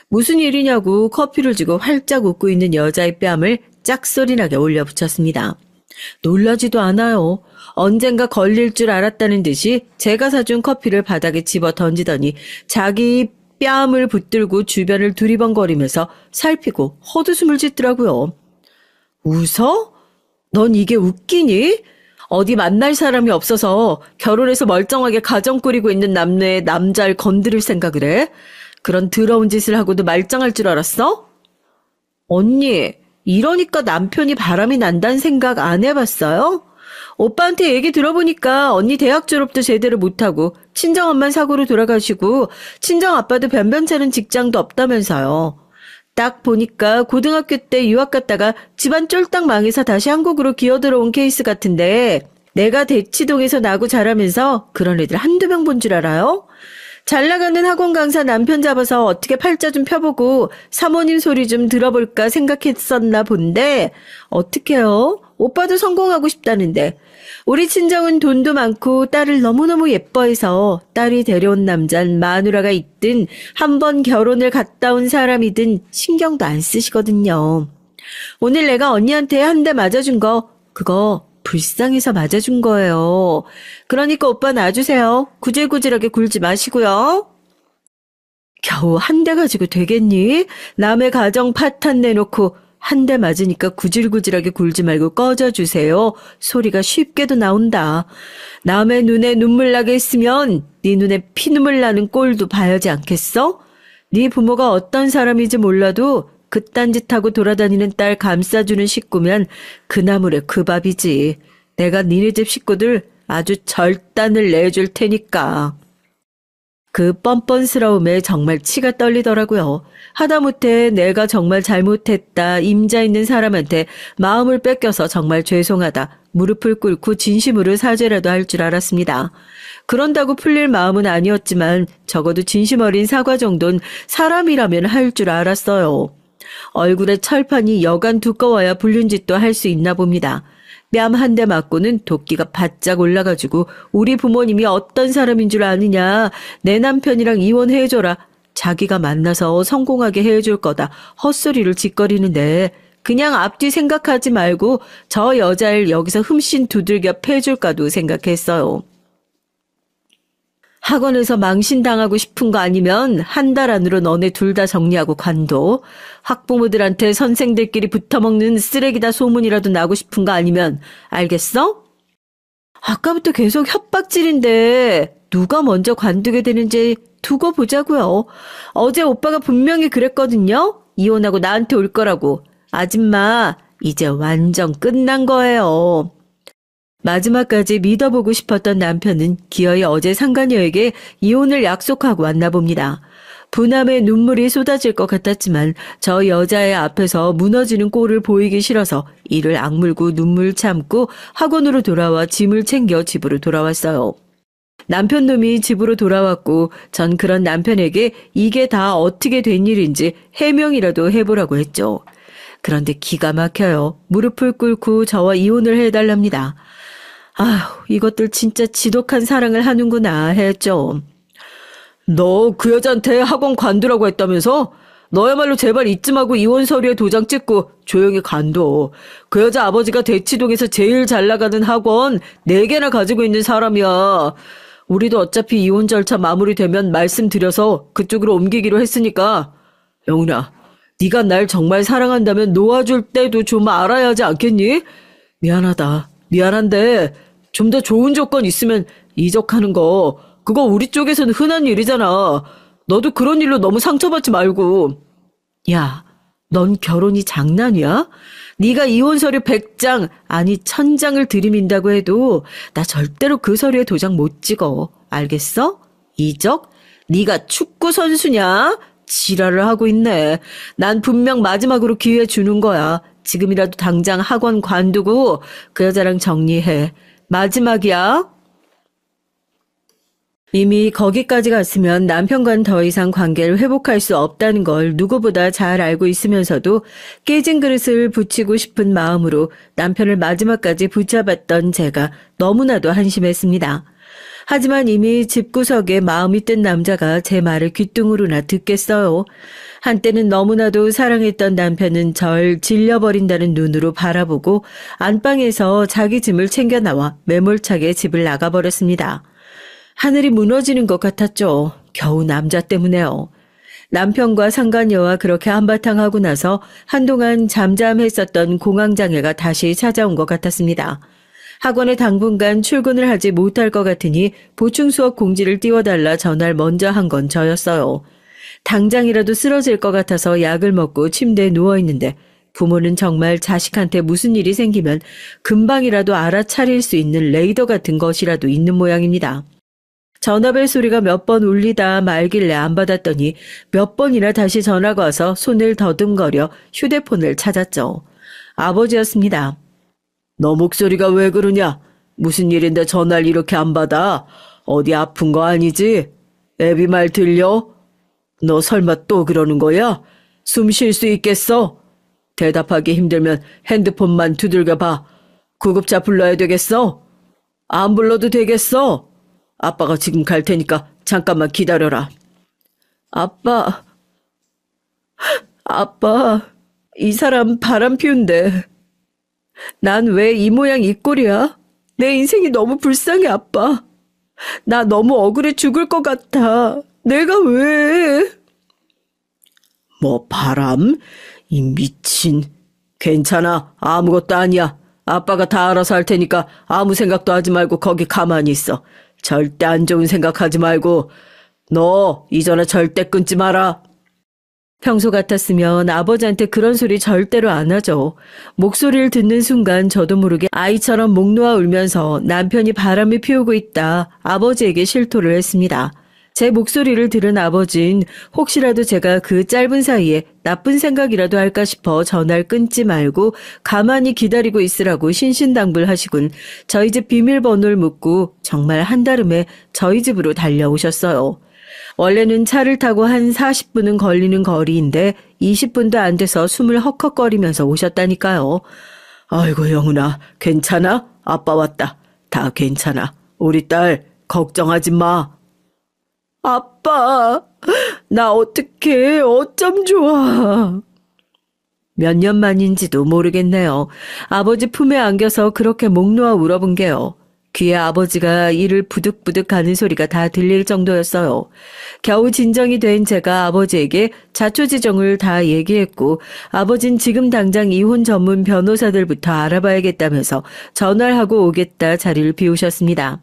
Speaker 1: 무슨 일이냐고 커피를 주고 활짝 웃고 있는 여자의 뺨을 짝소리나게 올려붙였습니다. 놀라지도 않아요. 언젠가 걸릴 줄 알았다는 듯이 제가 사준 커피를 바닥에 집어 던지더니 자기 뺨을 붙들고 주변을 두리번거리면서 살피고 헛웃음을 짓더라고요. 웃어? 넌 이게 웃기니? 어디 만날 사람이 없어서 결혼해서 멀쩡하게 가정 꾸리고 있는 남녀의 남자를 건드릴 생각을 해? 그런 더러운 짓을 하고도 말짱할 줄 알았어? 언니, 이러니까 남편이 바람이 난다는 생각 안 해봤어요? 오빠한테 얘기 들어보니까 언니 대학 졸업도 제대로 못하고 친정엄만 사고로 돌아가시고 친정아빠도 변변찮은 직장도 없다면서요. 딱 보니까 고등학교 때 유학 갔다가 집안 쫄딱 망해서 다시 한국으로 기어들어온 케이스 같은데 내가 대치동에서 나고 자라면서 그런 애들 한두 명 본 줄 알아요? 잘 나가는 학원 강사 남편 잡아서 어떻게 팔자 좀 펴보고 사모님 소리 좀 들어볼까 생각했었나 본데 어떡해요? 오빠도 성공하고 싶다는데 우리 친정은 돈도 많고 딸을 너무너무 예뻐해서 딸이 데려온 남잔 마누라가 있든 한 번 결혼을 갔다 온 사람이든 신경도 안 쓰시거든요. 오늘 내가 언니한테 한 대 맞아준 거 그거 불쌍해서 맞아준 거예요. 그러니까 오빠 놔주세요. 구질구질하게 굴지 마시고요. 겨우 한 대 가지고 되겠니? 남의 가정 파탄 내놓고 한 대 맞으니까 구질구질하게 굴지 말고 꺼져주세요. 소리가 쉽게도 나온다. 남의 눈에 눈물 나게 했으면 네 눈에 피눈물 나는 꼴도 봐야지 않겠어? 네 부모가 어떤 사람인지 몰라도 그딴 짓하고 돌아다니는 딸 감싸주는 식구면 그 나물에 그 밥이지. 내가 니네 집 식구들 아주 절단을 내줄 테니까. 그 뻔뻔스러움에 정말 치가 떨리더라고요. 하다못해 내가 정말 잘못했다, 임자 있는 사람한테 마음을 뺏겨서 정말 죄송하다, 무릎을 꿇고 진심으로 사죄라도 할 줄 알았습니다. 그런다고 풀릴 마음은 아니었지만 적어도 진심 어린 사과 정도는 사람이라면 할 줄 알았어요. 얼굴에 철판이 여간 두꺼워야 불륜짓도 할 수 있나 봅니다. 뺨 한 대 맞고는 도끼가 바짝 올라가지고 우리 부모님이 어떤 사람인 줄 아느냐. 내 남편이랑 이혼해줘라. 자기가 만나서 성공하게 해줄 거다. 헛소리를 짓거리는데 그냥 앞뒤 생각하지 말고 저 여자를 여기서 흠씬 두들겨 패줄까도 생각했어요. 학원에서 망신당하고 싶은 거 아니면 한 달 안으로 너네 둘 다 정리하고 관둬. 학부모들한테 선생들끼리 붙어먹는 쓰레기다 소문이라도 나고 싶은 거 아니면 알겠어? 아까부터 계속 협박질인데 누가 먼저 관두게 되는지 두고 보자고요. 어제 오빠가 분명히 그랬거든요. 이혼하고 나한테 올 거라고. 아줌마, 이제 완전 끝난 거예요. 마지막까지 믿어보고 싶었던 남편은 기어이 어제 상간녀에게 이혼을 약속하고 왔나 봅니다. 분함에 눈물이 쏟아질 것 같았지만 저 여자의 앞에서 무너지는 꼴을 보이기 싫어서 이를 악물고 눈물 참고 학원으로 돌아와 짐을 챙겨 집으로 돌아왔어요. 남편 놈이 집으로 돌아왔고 전 그런 남편에게 이게 다 어떻게 된 일인지 해명이라도 해보라고 했죠. 그런데 기가 막혀요. 무릎을 꿇고 저와 이혼을 해달랍니다. 아휴, 이것들 진짜 지독한 사랑을 하는구나 했죠. 너 그 여자한테 학원 관두라고 했다면서? 너야말로 제발 이쯤하고 이혼 서류에 도장 찍고 조용히 관둬. 그 여자 아버지가 대치동에서 제일 잘 나가는 학원 4개나 가지고 있는 사람이야. 우리도 어차피 이혼 절차 마무리되면 말씀드려서 그쪽으로 옮기기로 했으니까. 영훈아, 네가 날 정말 사랑한다면 놓아줄 때도 좀 알아야 하지 않겠니? 미안하다. 미안한데 좀 더 좋은 조건 있으면 이적하는 거 그거 우리 쪽에서는 흔한 일이잖아. 너도 그런 일로 너무 상처받지 말고. 야, 넌 결혼이 장난이야? 네가 이혼 서류 100장 아니 1000장을 들이민다고 해도 나 절대로 그 서류에 도장 못 찍어. 알겠어? 이적? 네가 축구 선수냐? 지랄을 하고 있네. 난 분명 마지막으로 기회 주는 거야. 지금이라도 당장 학원 관두고 그 여자랑 정리해. 마지막이야. 이미 거기까지 갔으면 남편과는 더 이상 관계를 회복할 수 없다는 걸 누구보다 잘 알고 있으면서도 깨진 그릇을 붙이고 싶은 마음으로 남편을 마지막까지 붙잡았던 제가 너무나도 한심했습니다. 하지만 이미 집구석에 마음이 뜬 남자가 제 말을 귓등으로나 듣겠어요. 한때는 너무나도 사랑했던 남편은 절 질려버린다는 눈으로 바라보고 안방에서 자기 짐을 챙겨 나와 매몰차게 집을 나가버렸습니다. 하늘이 무너지는 것 같았죠. 겨우 남자 때문에요. 남편과 상간녀와 그렇게 한바탕 하고 나서 한동안 잠잠했었던 공황장애가 다시 찾아온 것 같았습니다. 학원에 당분간 출근을 하지 못할 것 같으니 보충 수업 공지를 띄워달라 전화를 먼저 한 건 저였어요. 당장이라도 쓰러질 것 같아서 약을 먹고 침대에 누워있는데 부모는 정말 자식한테 무슨 일이 생기면 금방이라도 알아차릴 수 있는 레이더 같은 것이라도 있는 모양입니다. 전화벨 소리가 몇 번 울리다 말길래 안 받았더니 몇 번이나 다시 전화가 와서 손을 더듬거려 휴대폰을 찾았죠. 아버지였습니다. 너 목소리가 왜 그러냐? 무슨 일인데 전화를 이렇게 안 받아? 어디 아픈 거 아니지? 애비 말 들려? 너 설마 또 그러는 거야? 숨 쉴 수 있겠어? 대답하기 힘들면 핸드폰만 두들겨 봐. 구급차 불러야 되겠어? 안 불러도 되겠어? 아빠가 지금 갈 테니까 잠깐만 기다려라. 아빠, 이 사람 바람 피운데. 난 왜 이 모양 이 꼴이야? 내 인생이 너무 불쌍해, 아빠. 나 너무 억울해 죽을 것 같아. 내가 왜? 뭐 바람? 이 미친.
Speaker 2: 괜찮아. 아무것도 아니야. 아빠가 다 알아서 할 테니까 아무 생각도 하지 말고 거기 가만히 있어. 절대 안 좋은 생각하지 말고. 너 이전에 절대 끊지 마라.
Speaker 1: 평소 같았으면 아버지한테 그런 소리 절대로 안 하죠. 목소리를 듣는 순간 저도 모르게 아이처럼 목 놓아 울면서 남편이 바람을 피우고 있다 아버지에게 실토를 했습니다. 제 목소리를 들은 아버진 혹시라도 제가 그 짧은 사이에 나쁜 생각이라도 할까 싶어 전화를 끊지 말고 가만히 기다리고 있으라고 신신당부하시곤 저희 집 비밀번호를 묻고 정말 한달음에 저희 집으로 달려오셨어요. 원래는 차를 타고 한 40분은 걸리는 거리인데 20분도 안 돼서 숨을 헉헉거리면서 오셨다니까요.
Speaker 2: 아이고 영훈아, 괜찮아? 아빠 왔다. 다 괜찮아. 우리 딸 걱정하지 마. 아빠, 나 어떡해. 어쩜 좋아.
Speaker 1: 몇 년 만인지도 모르겠네요. 아버지 품에 안겨서 그렇게 목 놓아 울어본 게요. 귀에 아버지가 이를 부득부득 가는 소리가 다 들릴 정도였어요. 겨우 진정이 된 제가 아버지에게 자초지종을 다 얘기했고 아버진 지금 당장 이혼 전문 변호사들부터 알아봐야겠다면서 전화를 하고 오겠다 자리를 비우셨습니다.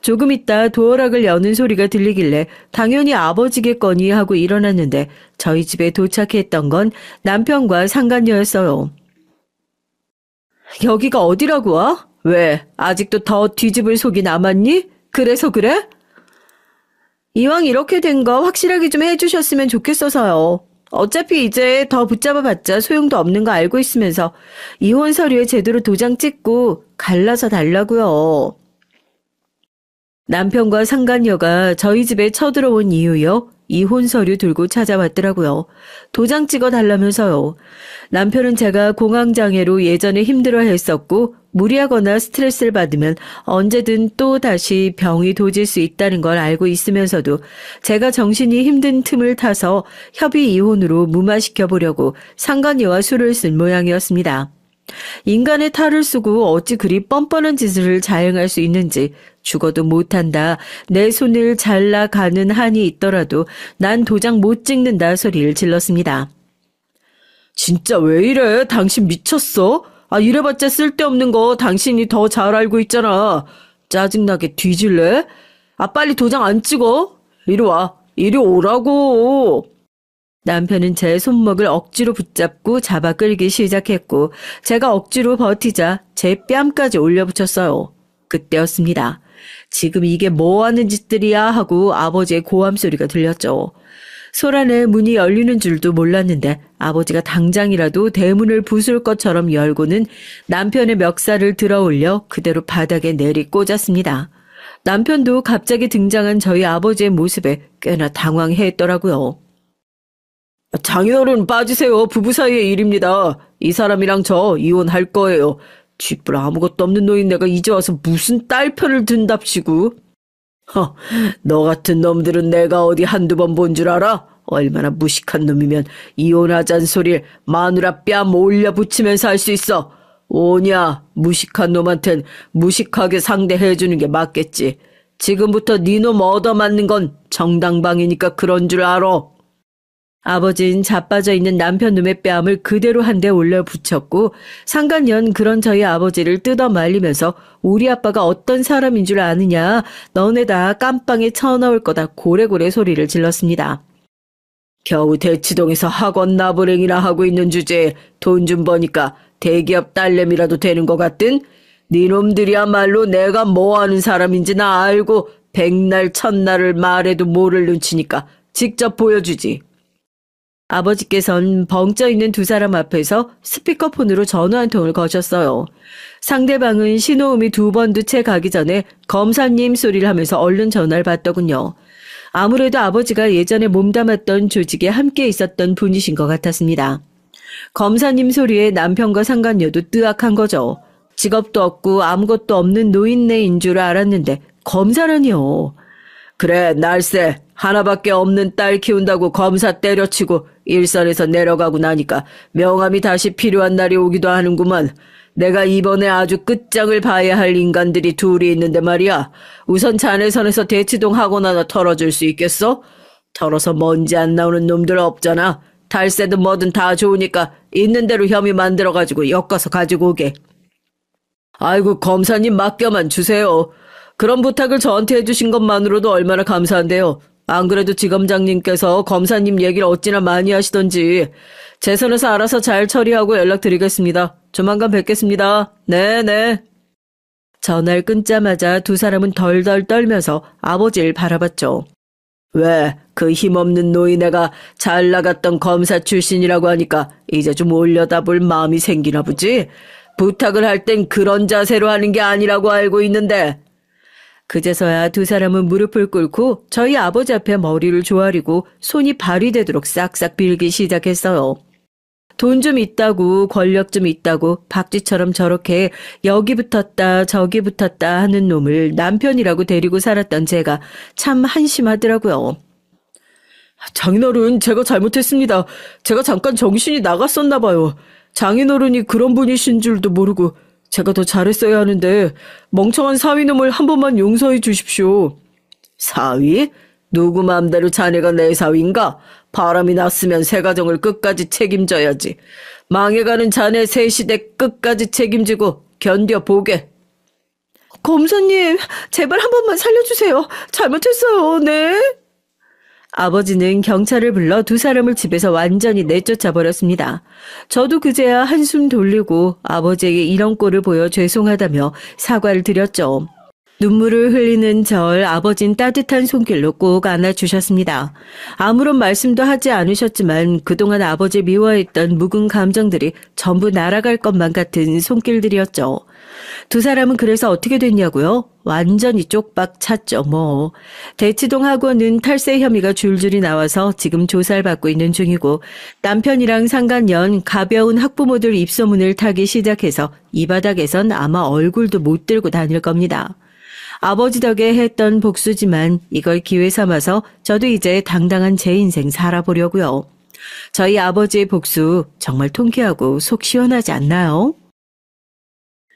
Speaker 1: 조금 있다 도어락을 여는 소리가 들리길래 당연히 아버지겠거니 하고 일어났는데 저희 집에 도착했던 건 남편과 상간녀였어요. 여기가 어디라고 와? 왜? 아직도 더 뒤집을 속이 남았니? 그래서 그래? 이왕 이렇게 된 거 확실하게 좀 해주셨으면 좋겠어서요. 어차피 이제 더 붙잡아봤자 소용도 없는 거 알고 있으면서 이혼 서류에 제대로 도장 찍고 갈라서 달라고요. 남편과 상간녀가 저희 집에 쳐들어온 이유요. 이혼 서류 들고 찾아왔더라고요. 도장 찍어 달라면서요. 남편은 제가 공황장애로 예전에 힘들어했었고 무리하거나 스트레스를 받으면 언제든 또 다시 병이 도질 수 있다는 걸 알고 있으면서도 제가 정신이 힘든 틈을 타서 협의 이혼으로 무마시켜 보려고 상간녀와 술을 쓴 모양이었습니다. 인간의 탈을 쓰고 어찌 그리 뻔뻔한 짓을 자행할 수 있는지 죽어도 못한다. 내 손을 잘라가는 한이 있더라도 난 도장 못 찍는다 소리를 질렀습니다.
Speaker 2: 진짜 왜 이래? 당신 미쳤어? 이래봤자 쓸데없는 거 당신이 더 잘 알고 있잖아. 짜증나게 뒤질래? 빨리 도장 안 찍어? 이리 와. 이리 오라고.
Speaker 1: 남편은 제 손목을 억지로 붙잡고 잡아 끌기 시작했고 제가 억지로 버티자 제 뺨까지 올려붙였어요. 그때였습니다. 지금 이게 뭐하는 짓들이야 하고 아버지의 고함 소리가 들렸죠. 소란에 문이 열리는 줄도 몰랐는데 아버지가 당장이라도 대문을 부술 것처럼 열고는 남편의 멱살을 들어올려 그대로 바닥에 내리 꽂았습니다. 남편도 갑자기 등장한 저희 아버지의 모습에 꽤나 당황해했더라고요.
Speaker 2: 장인어른 빠지세요. 부부 사이의 일입니다. 이 사람이랑 저 이혼할 거예요. 쥐뿔 아무것도 없는 노인네가 이제 와서 무슨 딸 편을 든답시고. 너 같은 놈들은 내가 어디 한두 번 본 줄 알아? 얼마나 무식한 놈이면 이혼하자는 소리를 마누라 뺨 올려 붙이면서 할 수 있어. 오냐, 무식한 놈한텐 무식하게 상대해주는 게 맞겠지. 지금부터 네 놈 얻어맞는 건 정당방위니까 그런 줄 알아.
Speaker 1: 아버진 자빠져 있는 남편 놈의 뺨을 그대로 한 대 올려 붙였고 상간년 그런 저희 아버지를 뜯어 말리면서 우리 아빠가 어떤 사람인 줄 아느냐 너네 다 깜빵에 쳐넣을 거다 고래고래 소리를 질렀습니다.
Speaker 2: 겨우 대치동에서 학원 나부랭이나 하고 있는 주제에 돈 좀 버니까 대기업 딸내미라도 되는 것 같든 네 놈들이야말로 내가 뭐하는 사람인지 나 알고 백날 첫날을 말해도 모를 눈치니까 직접 보여주지.
Speaker 1: 아버지께선 벙쪄 있는 두 사람 앞에서 스피커폰으로 전화 한 통을 거셨어요. 상대방은 신호음이 두 번도 채 가기 전에 검사님 소리를 하면서 얼른 전화를 받더군요. 아무래도 아버지가 예전에 몸담았던 조직에 함께 있었던 분이신 것 같았습니다. 검사님 소리에 남편과 상간녀도 뜨악한 거죠. 직업도 없고 아무것도 없는 노인네인 줄 알았는데 검사라니요.
Speaker 2: 그래, 날쌔. 하나밖에 없는 딸 키운다고 검사 때려치고 일선에서 내려가고 나니까 명함이 다시 필요한 날이 오기도 하는구만. 내가 이번에 아주 끝장을 봐야 할 인간들이 둘이 있는데 말이야. 우선 자네선에서 대치동 학원 하나 털어줄 수 있겠어? 털어서 먼지 안 나오는 놈들 없잖아. 탈세든 뭐든 다 좋으니까 있는 대로 혐의 만들어가지고 엮어서 가지고 오게. 아이고, 검사님 맡겨만 주세요. 그런 부탁을 저한테 해주신 것만으로도 얼마나 감사한데요. 안 그래도 지검장님께서 검사님 얘기를 어찌나 많이 하시던지 제 선에서 알아서 잘 처리하고 연락드리겠습니다. 조만간 뵙겠습니다. 네네.
Speaker 1: 전화를 끊자마자 두 사람은 덜덜 떨면서 아버지를 바라봤죠.
Speaker 2: 왜, 그 힘없는 노인네가 잘 나갔던 검사 출신이라고 하니까 이제 좀 올려다볼 마음이 생기나 보지? 부탁을 할 땐 그런 자세로 하는 게 아니라고 알고 있는데.
Speaker 1: 그제서야 두 사람은 무릎을 꿇고 저희 아버지 앞에 머리를 조아리고 손이 발이 되도록 싹싹 빌기 시작했어요. 돈 좀 있다고 권력 좀 있다고 박쥐처럼 저렇게 여기 붙었다 저기 붙었다 하는 놈을 남편이라고 데리고 살았던 제가 참 한심하더라고요.
Speaker 2: 장인어른, 제가 잘못했습니다. 제가 잠깐 정신이 나갔었나 봐요. 장인어른이 그런 분이신 줄도 모르고 제가 더 잘했어야 하는데 멍청한 사위놈을 한 번만 용서해 주십시오. 사위? 누구 맘대로 자네가 내 사위인가? 바람이 났으면 새 가정을 끝까지 책임져야지. 망해가는 자네 새 시대 끝까지 책임지고 견뎌보게.
Speaker 1: 검사님, 제발 한 번만 살려주세요. 잘못했어요. 네. 아버지는 경찰을 불러 두 사람을 집에서 완전히 내쫓아 버렸습니다. 저도 그제야 한숨 돌리고 아버지에게 이런 꼴을 보여 죄송하다며 사과를 드렸죠. 눈물을 흘리는 절 아버진 따뜻한 손길로 꼭 안아주셨습니다. 아무런 말씀도 하지 않으셨지만 그동안 아버지 미워했던 묵은 감정들이 전부 날아갈 것만 같은 손길들이었죠. 두 사람은 그래서 어떻게 됐냐고요? 완전히 쪽박 찼죠 뭐. 대치동 학원은 탈세 혐의가 줄줄이 나와서 지금 조사를 받고 있는 중이고 남편이랑 상간년 가벼운 학부모들 입소문을 타기 시작해서 이 바닥에선 아마 얼굴도 못 들고 다닐 겁니다. 아버지 덕에 했던 복수지만 이걸 기회 삼아서 저도 이제 당당한 제 인생 살아보려고요. 저희 아버지의 복수 정말 통쾌하고 속 시원하지 않나요?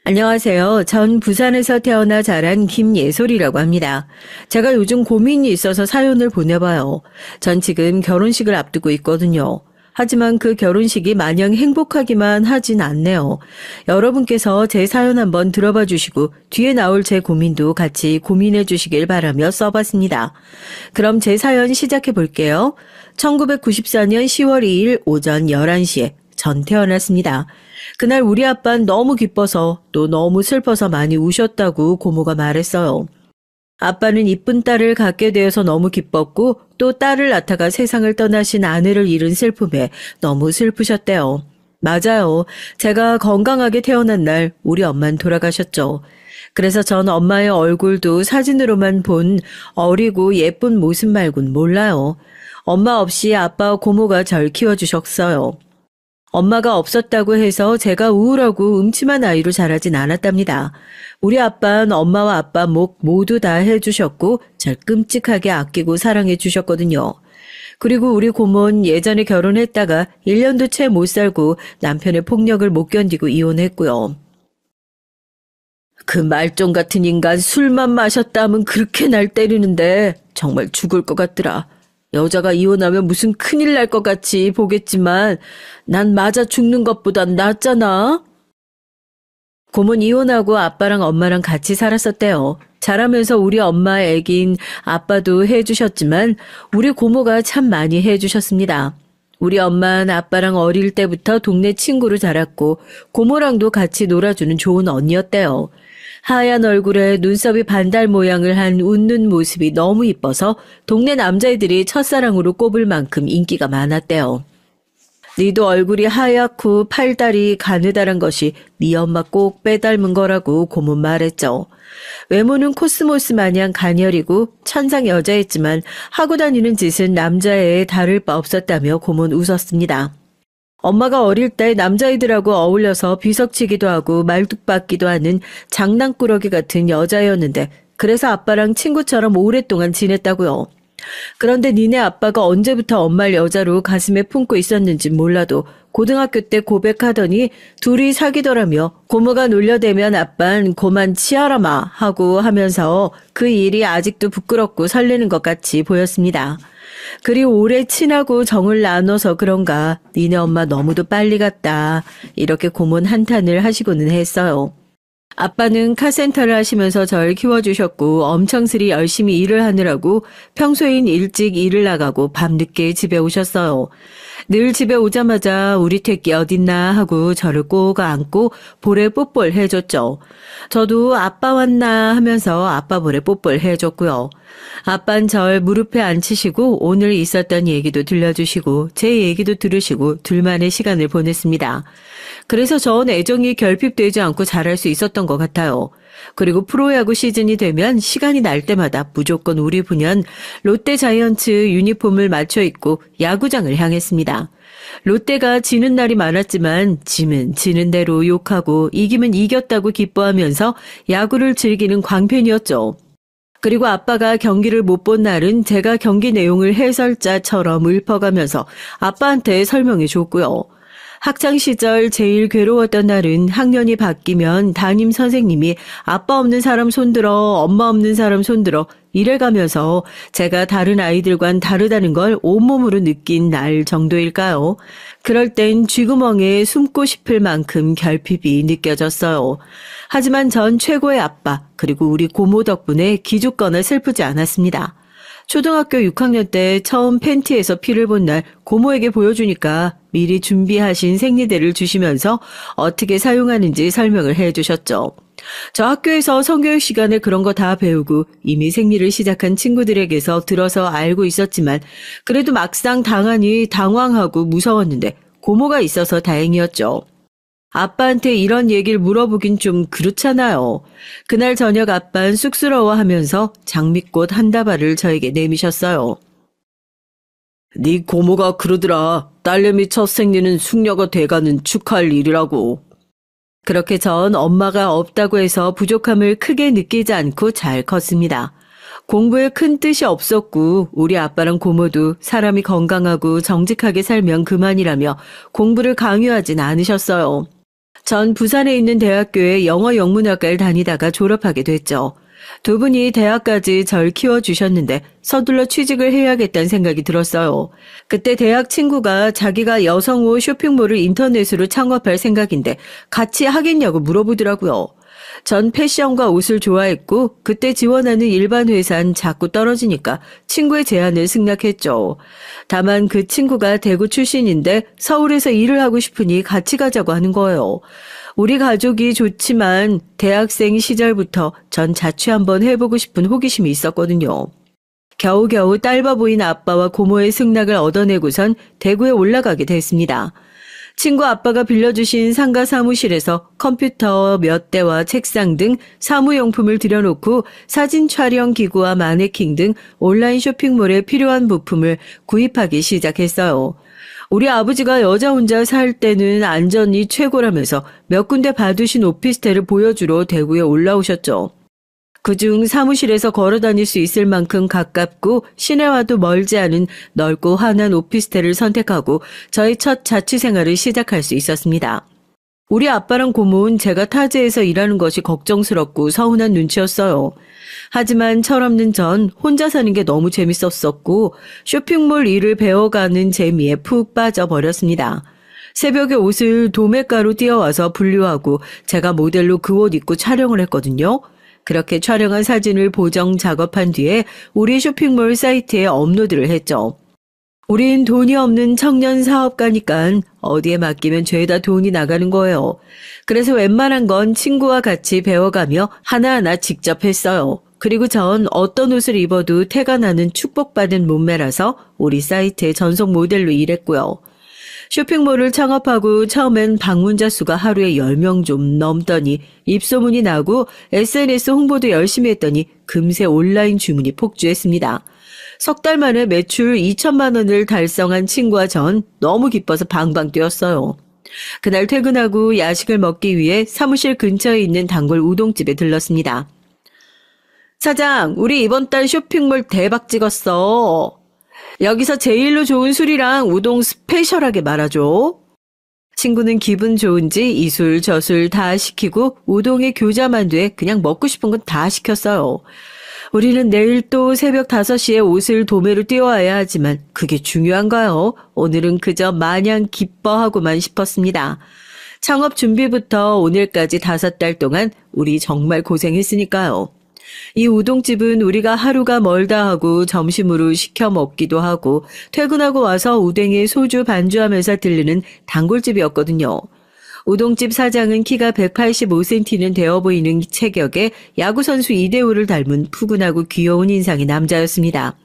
Speaker 1: 안녕하세요. 전 부산에서 태어나 자란 김예솔이라고 합니다. 제가 요즘 고민이 있어서 사연을 보내봐요. 전 지금 결혼식을 앞두고 있거든요. 하지만 그 결혼식이 마냥 행복하기만 하진 않네요. 여러분께서 제 사연 한번 들어봐 주시고 뒤에 나올 제 고민도 같이 고민해 주시길 바라며 써봤습니다. 그럼 제 사연 시작해 볼게요. 1994년 10월 2일 오전 11시에 전 태어났습니다. 그날 우리 아빠는 너무 기뻐서 또 너무 슬퍼서 많이 우셨다고 고모가 말했어요. 아빠는 이쁜 딸을 갖게 되어서 너무 기뻤고 또 딸을 낳다가 세상을 떠나신 아내를 잃은 슬픔에 너무 슬프셨대요. 맞아요. 제가 건강하게 태어난 날 우리 엄마는 돌아가셨죠. 그래서 전 엄마의 얼굴도 사진으로만 본 어리고 예쁜 모습 말곤 몰라요. 엄마 없이 아빠와 고모가 절 키워주셨어요. 엄마가 없었다고 해서 제가 우울하고 음침한 아이로 자라진 않았답니다. 우리 아빠는 엄마와 아빠 목 모두 다 해주셨고 절 끔찍하게 아끼고 사랑해 주셨거든요. 그리고 우리 고모는 예전에 결혼했다가 1년도 채 못 살고 남편의 폭력을 못 견디고 이혼했고요. 그 말종 같은 인간 술만 마셨다 하면 그렇게 날 때리는데 정말 죽을 것 같더라. 여자가 이혼하면 무슨 큰일 날 것 같이 보겠지만 난 맞아 죽는 것보단 낫잖아. 고모는 이혼하고 아빠랑 엄마랑 같이 살았었대요. 자라면서 우리 엄마 애긴 아빠도 해주셨지만 우리 고모가 참 많이 해주셨습니다. 우리 엄마는 아빠랑 어릴 때부터 동네 친구로 자랐고 고모랑도 같이 놀아주는 좋은 언니였대요. 하얀 얼굴에 눈썹이 반달 모양을 한 웃는 모습이 너무 이뻐서 동네 남자애들이 첫사랑으로 꼽을 만큼 인기가 많았대요. 니도 얼굴이 하얗고 팔다리 가느다란 것이 니 엄마 꼭 빼닮은 거라고 고모 말했죠. 외모는 코스모스 마냥 가녀리고 천상 여자였지만 하고 다니는 짓은 남자애에 다를 바 없었다며 고모는 웃었습니다. 엄마가 어릴 때 남자애들하고 어울려서 비석치기도 하고 말뚝박기도 하는 장난꾸러기 같은 여자였는데 그래서 아빠랑 친구처럼 오랫동안 지냈다고요. 그런데 니네 아빠가 언제부터 엄마를 여자로 가슴에 품고 있었는지 몰라도 고등학교 때 고백하더니 둘이 사귀더라며 고모가 놀려대면 아빤 고만 치아라마 하고 하면서 그 일이 아직도 부끄럽고 설레는 것 같이 보였습니다. 그리 오래 친하고 정을 나눠서 그런가 니네 엄마 너무도 빨리 갔다. 이렇게 고문 한탄을 하시고는 했어요. 아빠는 카센터를 하시면서 절 키워주셨고 엄청스리 열심히 일을 하느라고 평소엔 일찍 일을 나가고 밤늦게 집에 오셨어요. 늘 집에 오자마자 우리 퇴끼 어딨나 하고 저를 꼭 안고 볼에 뽀뽀를 해줬죠. 저도 아빠 왔나 하면서 아빠 볼에 뽀뽀를 해줬고요. 아빠는 절 무릎에 앉히시고 오늘 있었던 얘기도 들려주시고 제 얘기도 들으시고 둘만의 시간을 보냈습니다. 그래서 전 애정이 결핍되지 않고 잘할 수 있었던 것 같아요. 그리고 프로야구 시즌이 되면 시간이 날 때마다 무조건 우리 부년 롯데 자이언츠 유니폼을 맞춰 입고 야구장을 향했습니다. 롯데가 지는 날이 많았지만 지면 지는 대로 욕하고 이기면 이겼다고 기뻐하면서 야구를 즐기는 광팬이었죠. 그리고 아빠가 경기를 못 본 날은 제가 경기 내용을 해설자처럼 읊어가면서 아빠한테 설명해 줬고요. 학창시절 제일 괴로웠던 날은 학년이 바뀌면 담임 선생님이 아빠 없는 사람 손들어, 엄마 없는 사람 손들어 이래가면서 제가 다른 아이들과는 다르다는 걸 온몸으로 느낀 날 정도일까요? 그럴 땐 쥐구멍에 숨고 싶을 만큼 결핍이 느껴졌어요. 하지만 전 최고의 아빠 그리고 우리 고모 덕분에 기죽거나 슬프지 않았습니다. 초등학교 6학년 때 처음 팬티에서 피를 본 날 고모에게 보여주니까 미리 준비하신 생리대를 주시면서 어떻게 사용하는지 설명을 해주셨죠. 저 학교에서 성교육 시간에 그런 거 다 배우고 이미 생리를 시작한 친구들에게서 들어서 알고 있었지만 그래도 막상 당하니 당황하고 무서웠는데 고모가 있어서 다행이었죠. 아빠한테 이런 얘기를 물어보긴 좀 그렇잖아요. 그날 저녁 아빠는 쑥스러워하면서 장미꽃 한 다발을 저에게 내미셨어요.
Speaker 2: 네 고모가 그러더라. 딸내미 첫 생리는 숙녀가 돼가는 축하할 일이라고.
Speaker 1: 그렇게 전 엄마가 없다고 해서 부족함을 크게 느끼지 않고 잘 컸습니다. 공부에 큰 뜻이 없었고 우리 아빠랑 고모도 사람이 건강하고 정직하게 살면 그만이라며 공부를 강요하진 않으셨어요. 전 부산에 있는 대학교에 영어 영문학과를 다니다가 졸업하게 됐죠. 두 분이 대학까지 절 키워주셨는데 서둘러 취직을 해야겠다는 생각이 들었어요. 그때 대학 친구가 자기가 여성옷 쇼핑몰을 인터넷으로 창업할 생각인데 같이 하겠냐고 물어보더라고요. 전 패션과 옷을 좋아했고 그때 지원하는 일반 회사는 자꾸 떨어지니까 친구의 제안을 승낙했죠. 다만 그 친구가 대구 출신인데 서울에서 일을 하고 싶으니 같이 가자고 하는 거예요. 우리 가족이 좋지만 대학생 시절부터 전 자취 한번 해보고 싶은 호기심이 있었거든요. 겨우겨우 딸바 보인 아빠와 고모의 승낙을 얻어내고선 대구에 올라가게 됐습니다. 친구 아빠가 빌려주신 상가 사무실에서 컴퓨터 몇 대와 책상 등 사무용품을 들여놓고 사진 촬영 기구와 마네킹 등 온라인 쇼핑몰에 필요한 부품을 구입하기 시작했어요. 우리 아버지가 여자 혼자 살 때는 안전이 최고라면서 몇 군데 봐두신 오피스텔을 보여주러 대구에 올라오셨죠. 그중 사무실에서 걸어 다닐 수 있을 만큼 가깝고 시내와도 멀지 않은 넓고 환한 오피스텔을 선택하고 저희 첫 자취 생활을 시작할 수 있었습니다. 우리 아빠랑 고모는 제가 타지에서 일하는 것이 걱정스럽고 서운한 눈치였어요. 하지만 철없는 전 혼자 사는 게 너무 재밌었었고 쇼핑몰 일을 배워가는 재미에 푹 빠져버렸습니다. 새벽에 옷을 도매가로 띄어와서 분류하고 제가 모델로 그 옷 입고 촬영을 했거든요. 그렇게 촬영한 사진을 보정 작업한 뒤에 우리 쇼핑몰 사이트에 업로드를 했죠. 우린 돈이 없는 청년 사업가니까 어디에 맡기면 죄다 돈이 나가는 거예요. 그래서 웬만한 건 친구와 같이 배워가며 하나하나 직접 했어요. 그리고 전 어떤 옷을 입어도 태가 나는 축복받은 몸매라서 우리 사이트의 전속 모델로 일했고요. 쇼핑몰을 창업하고 처음엔 방문자 수가 하루에 10명 좀 넘더니 입소문이 나고 SNS 홍보도 열심히 했더니 금세 온라인 주문이 폭주했습니다. 석 달 만에 매출 2천만 원을 달성한 친구와 전 너무 기뻐서 방방 뛰었어요. 그날 퇴근하고 야식을 먹기 위해 사무실 근처에 있는 단골 우동집에 들렀습니다. 사장, 우리 이번 달 쇼핑몰 대박 찍었어. 여기서 제일로 좋은 술이랑 우동 스페셜하게 말아줘. 친구는 기분 좋은지 이술 저술 다 시키고 우동에 교자 만두에 그냥 먹고 싶은 건 다 시켰어요. 우리는 내일 또 새벽 5시에 옷을 도매로 띄워야 하지만 그게 중요한가요? 오늘은 그저 마냥 기뻐하고만 싶었습니다. 창업 준비부터 오늘까지 5달 동안 우리 정말 고생했으니까요. 이 우동집은 우리가 하루가 멀다 하고 점심으로 시켜 먹기도 하고 퇴근하고 와서 우댕에 소주 반주하면서 들르는 단골집이었거든요. 우동집 사장은 키가 185cm는 되어 보이는 체격에 야구선수 이대호를 닮은 푸근하고 귀여운 인상의 남자였습니다.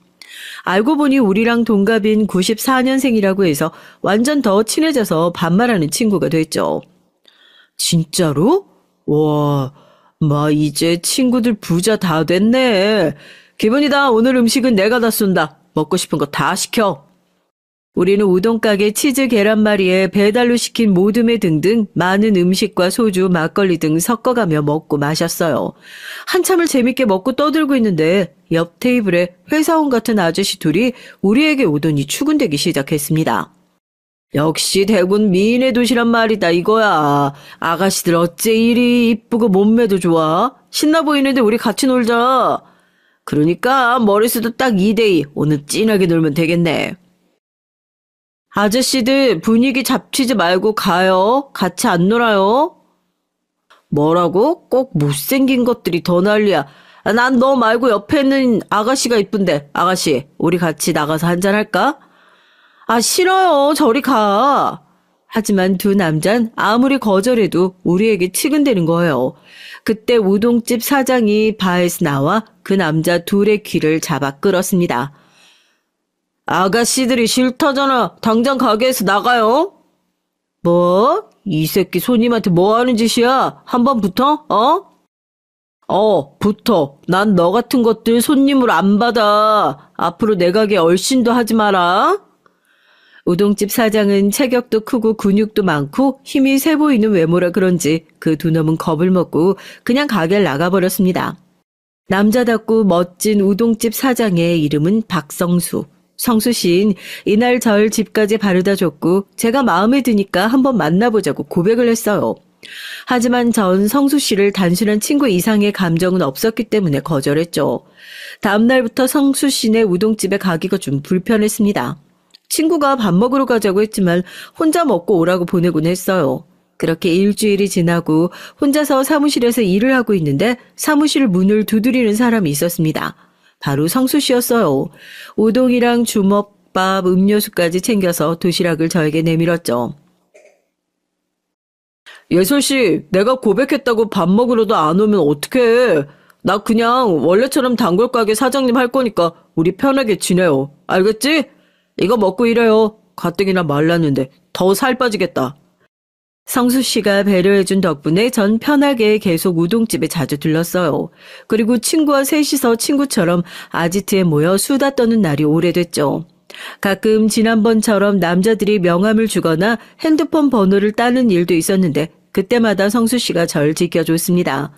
Speaker 1: 알고 보니 우리랑 동갑인 94년생이라고 해서 완전 더 친해져서 반말하는 친구가 됐죠. 진짜로? 와, 이제 친구들 부자 다 됐네. 기분이다. 오늘 음식은 내가 다 쏜다. 먹고 싶은 거 다 시켜. 우리는 우동가게 치즈 계란말이에 배달로 시킨 모듬회 등등 많은 음식과 소주, 막걸리 등 섞어가며 먹고 마셨어요. 한참을 재밌게 먹고 떠들고 있는데 옆 테이블에 회사원 같은 아저씨 둘이 우리에게 오더니 추근대기 시작했습니다. 역시 대군 미인의 도시란 말이다 이거야. 아가씨들 어째 이리 이쁘고 몸매도 좋아? 신나 보이는데 우리 같이 놀자. 그러니까 머리수도 딱 2대2. 오늘 찐하게 놀면 되겠네. 아저씨들 분위기 잡치지 말고 가요. 같이 안 놀아요. 뭐라고? 꼭 못생긴 것들이 더 난리야. 난 너 말고 옆에 있는 아가씨가 이쁜데. 아가씨, 우리 같이 나가서 한잔할까? 아, 싫어요. 저리 가. 하지만 두 남잔 아무리 거절해도 우리에게 치근대는 거예요. 그때 우동집 사장이 바에서 나와 그 남자 둘의 귀를 잡아 끌었습니다. 아가씨들이 싫다잖아. 당장 가게에서 나가요. 뭐? 이 새끼 손님한테 뭐 하는 짓이야? 한번 붙어? 붙어. 난 너 같은 것들 손님으로 안 받아. 앞으로 내 가게 얼씬도 하지 마라. 우동집 사장은 체격도 크고 근육도 많고 힘이 세 보이는 외모라 그런지 그 두 놈은 겁을 먹고 그냥 가게를 나가버렸습니다. 남자답고 멋진 우동집 사장의 이름은 박성수. 성수 씨는 이날 절 집까지 바르다 줬고 제가 마음에 드니까 한번 만나보자고 고백을 했어요. 하지만 전 성수 씨를 단순한 친구 이상의 감정은 없었기 때문에 거절했죠. 다음 날부터 성수 씨네 우동집에 가기가 좀 불편했습니다. 친구가 밥 먹으러 가자고 했지만 혼자 먹고 오라고 보내곤 했어요. 그렇게 일주일이 지나고 혼자서 사무실에서 일을 하고 있는데 사무실 문을 두드리는 사람이 있었습니다. 바로 성수 씨였어요. 우동이랑 주먹밥, 음료수까지 챙겨서 도시락을 저에게 내밀었죠. 예솔 씨, 내가 고백했다고 밥 먹으러도 안 오면 어떡해. 나 그냥 원래처럼 단골 가게 사장님 할 거니까 우리 편하게 지내요. 알겠지? 이거 먹고 일해요. 가뜩이나 말랐는데 더 살 빠지겠다. 성수 씨가 배려해준 덕분에 전 편하게 계속 우동집에 자주 들렀어요. 그리고 친구와 셋이서 친구처럼 아지트에 모여 수다 떠는 날이 오래됐죠. 가끔 지난번처럼 남자들이 명함을 주거나 핸드폰 번호를 따는 일도 있었는데 그때마다 성수 씨가 절 지켜줬습니다.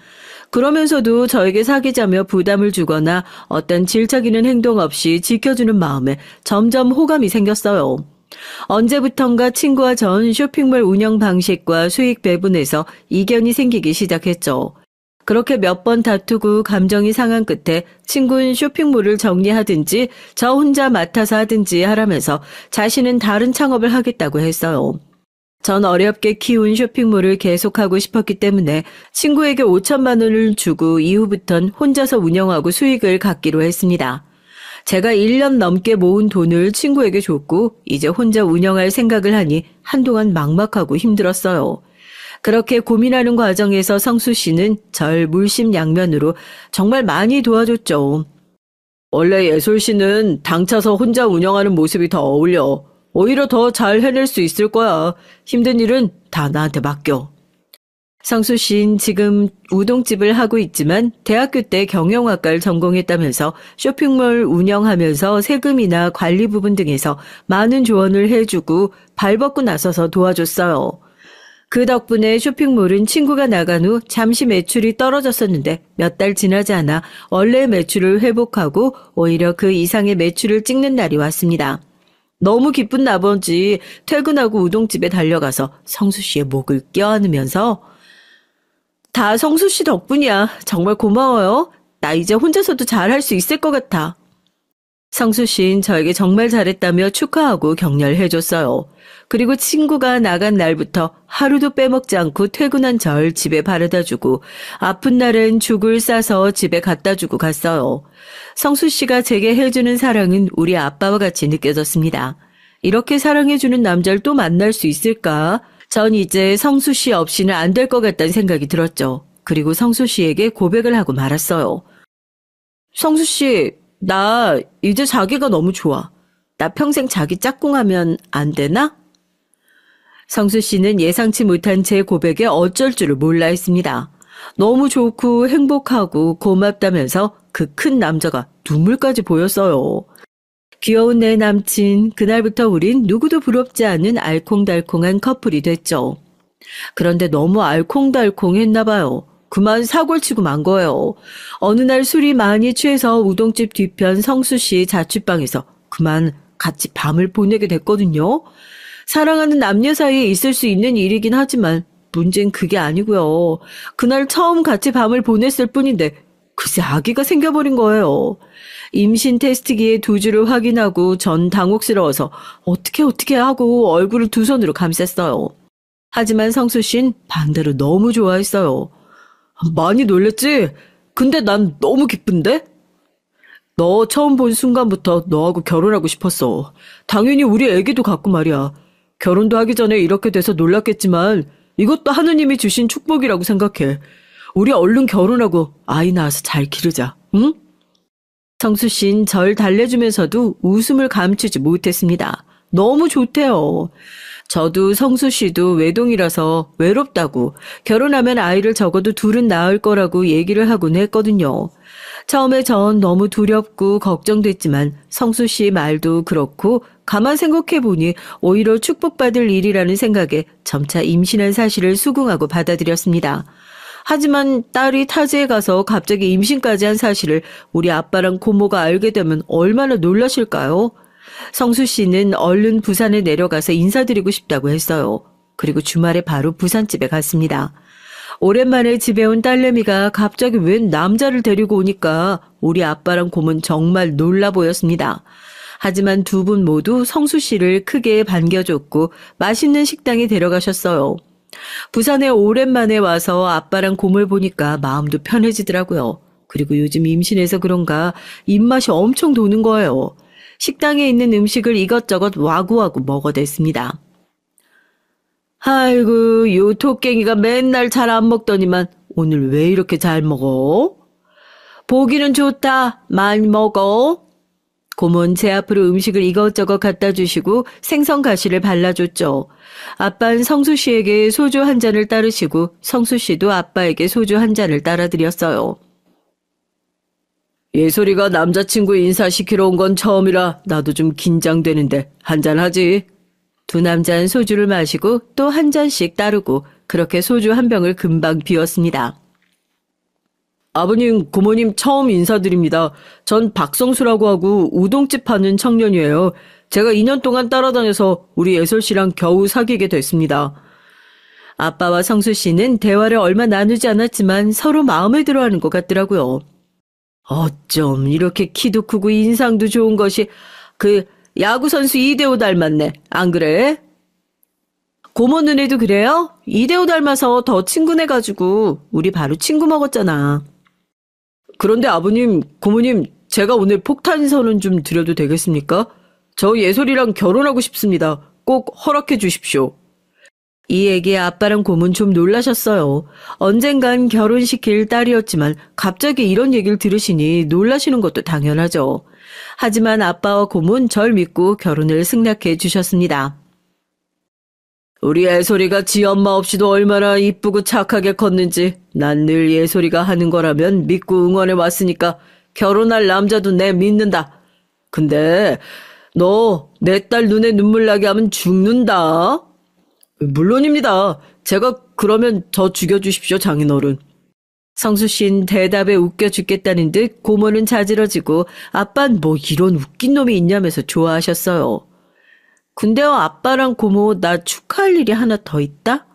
Speaker 1: 그러면서도 저에게 사귀자며 부담을 주거나 어떤 질척이는 행동 없이 지켜주는 마음에 점점 호감이 생겼어요. 언제부턴가 친구와 전 쇼핑몰 운영 방식과 수익 배분에서 이견이 생기기 시작했죠. 그렇게 몇 번 다투고 감정이 상한 끝에 친구는 쇼핑몰을 정리하든지 저 혼자 맡아서 하든지 하라면서 자신은 다른 창업을 하겠다고 했어요. 전 어렵게 키운 쇼핑몰을 계속하고 싶었기 때문에 친구에게 5천만 원을 주고 이후부턴 혼자서 운영하고 수익을 갖기로 했습니다. 제가 1년 넘게 모은 돈을 친구에게 줬고 이제 혼자 운영할 생각을 하니 한동안 막막하고 힘들었어요. 그렇게 고민하는 과정에서 성수 씨는 절 물심양면으로 정말 많이 도와줬죠. 원래 예솔 씨는 당차서 혼자 운영하는 모습이 더 어울려. 오히려 더 잘 해낼 수 있을 거야. 힘든 일은 다 나한테 맡겨. 성수 씨는 지금 우동집을 하고 있지만 대학교 때 경영학과를 전공했다면서 쇼핑몰 운영하면서 세금이나 관리 부분 등에서 많은 조언을 해주고 발벗고 나서서 도와줬어요. 그 덕분에 쇼핑몰은 친구가 나간 후 잠시 매출이 떨어졌었는데 몇 달 지나지 않아 원래의 매출을 회복하고 오히려 그 이상의 매출을 찍는 날이 왔습니다. 너무 기쁜 나머지 퇴근하고 우동집에 달려가서 성수 씨의 목을 껴안으면서 다 성수 씨 덕분이야. 정말 고마워요. 나 이제 혼자서도 잘할 수 있을 것 같아. 성수 씨는 저에게 정말 잘했다며 축하하고 격려해줬어요. 그리고 친구가 나간 날부터 하루도 빼먹지 않고 퇴근한 절 집에 바래다주고 아픈 날엔 죽을 싸서 집에 갖다주고 갔어요. 성수 씨가 제게 해주는 사랑은 우리 아빠와 같이 느껴졌습니다. 이렇게 사랑해주는 남자를 또 만날 수 있을까? 전 이제 성수 씨 없이는 안 될 것 같다는 생각이 들었죠. 그리고 성수 씨에게 고백을 하고 말았어요. 성수 씨, 나 이제 자기가 너무 좋아. 나 평생 자기 짝꿍하면 안 되나? 성수 씨는 예상치 못한 제 고백에 어쩔 줄을 몰라 했습니다. 너무 좋고 행복하고 고맙다면서 그 큰 남자가 눈물까지 보였어요. 귀여운 내 남친, 그날부터 우린 누구도 부럽지 않은 알콩달콩한 커플이 됐죠. 그런데 너무 알콩달콩했나 봐요. 그만 사골치고 만 거예요. 어느 날 술이 많이 취해서 우동집 뒤편 성수 씨 자취방에서 그만 같이 밤을 보내게 됐거든요. 사랑하는 남녀 사이에 있을 수 있는 일이긴 하지만 문제는 그게 아니고요. 그날 처음 같이 밤을 보냈을 뿐인데 글쎄 아기가 생겨버린 거예요. 임신 테스트기에 두 줄을 확인하고 전 당혹스러워서 어떻게 하고 얼굴을 두 손으로 감쌌어요. 하지만 성수 씨는 반대로 너무 좋아했어요. 많이 놀랬지? 근데 난 너무 기쁜데? 너 처음 본 순간부터 너하고 결혼하고 싶었어. 당연히 우리 애기도 갖고 말이야. 결혼도 하기 전에 이렇게 돼서 놀랐겠지만 이것도 하느님이 주신 축복이라고 생각해. 우리 얼른 결혼하고 아이 낳아서 잘 기르자. 응? 성수 씨는 절 달래주면서도 웃음을 감추지 못했습니다. 너무 좋대요. 저도 성수 씨도 외동이라서 외롭다고 결혼하면 아이를 적어도 둘은 낳을 거라고 얘기를 하곤 했거든요. 처음에 전 너무 두렵고 걱정됐지만 성수 씨 말도 그렇고 가만 생각해보니 오히려 축복받을 일이라는 생각에 점차 임신한 사실을 수긍하고 받아들였습니다. 하지만 딸이 타지에 가서 갑자기 임신까지 한 사실을 우리 아빠랑 고모가 알게 되면 얼마나 놀라실까요? 성수 씨는 얼른 부산에 내려가서 인사드리고 싶다고 했어요. 그리고 주말에 바로 부산집에 갔습니다. 오랜만에 집에 온 딸내미가 갑자기 웬 남자를 데리고 오니까 우리 아빠랑 고모는 정말 놀라 보였습니다. 하지만 두 분 모두 성수 씨를 크게 반겨줬고 맛있는 식당에 데려가셨어요. 부산에 오랜만에 와서 아빠랑 고모를 보니까 마음도 편해지더라고요. 그리고 요즘 임신해서 그런가 입맛이 엄청 도는 거예요. 식당에 있는 음식을 이것저것 와구와구 먹어댔습니다. 아이고, 요 토깽이가 맨날 잘 안 먹더니만 오늘 왜 이렇게 잘 먹어? 보기는 좋다. 많이 먹어. 고모는 제 앞으로 음식을 이것저것 갖다 주시고 생선 가시를 발라줬죠. 아빠는 성수 씨에게 소주 한 잔을 따르시고 성수 씨도 아빠에게 소주 한 잔을 따라드렸어요. 예솔이가 남자친구 인사시키러 온 건 처음이라 나도 좀 긴장되는데 한잔하지. 두 남자는 소주를 마시고 또 한 잔씩 따르고 그렇게 소주 한 병을 금방 비웠습니다. 아버님, 고모님 처음 인사드립니다. 전 박성수라고 하고 우동집 하는 청년이에요. 제가 2년 동안 따라다녀서 우리 예솔 씨랑 겨우 사귀게 됐습니다. 아빠와 성수 씨는 대화를 얼마 나누지 않았지만 서로 마음에 들어하는 것 같더라고요. 어쩜 이렇게 키도 크고 인상도 좋은 것이 그 야구선수 이대호 닮았네. 안 그래? 고모 눈에도 그래요? 이대호 닮아서 더 친근해가지고 우리 바로 친구 먹었잖아. 그런데 아버님, 고모님, 제가 오늘 폭탄 선언 좀 드려도 되겠습니까? 저 예솔이랑 결혼하고 싶습니다. 꼭 허락해 주십시오. 이 얘기에 아빠랑 고모는 좀 놀라셨어요. 언젠간 결혼시킬 딸이었지만 갑자기 이런 얘기를 들으시니 놀라시는 것도 당연하죠. 하지만 아빠와 고모는 절 믿고 결혼을 승낙해 주셨습니다. 우리 예솔이가 지 엄마 없이도 얼마나 이쁘고 착하게 컸는지 난 늘 예솔이가 하는 거라면 믿고 응원해 왔으니까 결혼할 남자도 내 믿는다. 근데 너 내 딸 눈에 눈물 나게 하면 죽는다. 물론입니다. 제가 그러면 저 죽여주십시오, 장인어른. 성수 씨는 대답에 웃겨 죽겠다는 듯 고모는 자지러지고 아빤 뭐 이런 웃긴 놈이 있냐면서 좋아하셨어요. 근데요, 아빠랑 고모 나 축하할 일이 하나 더 있다?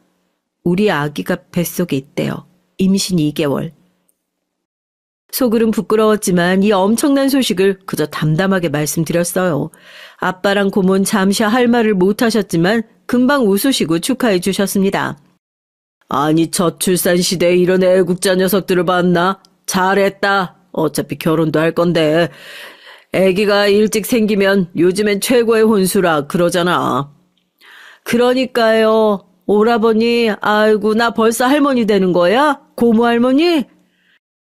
Speaker 1: 우리 아기가 뱃속에 있대요. 임신 2개월. 속으론 부끄러웠지만 이 엄청난 소식을 그저 담담하게 말씀드렸어요. 아빠랑 고모는 잠시 할 말을 못하셨지만 금방 웃으시고 축하해 주셨습니다.
Speaker 2: 아니, 저출산 시대에 이런 애국자 녀석들을 봤나? 잘했다. 어차피 결혼도 할 건데. 애기가 일찍 생기면 요즘엔 최고의 혼수라 그러잖아.
Speaker 1: 그러니까요. 오라버니, 아이고 나 벌써 할머니 되는 거야? 고모 할머니?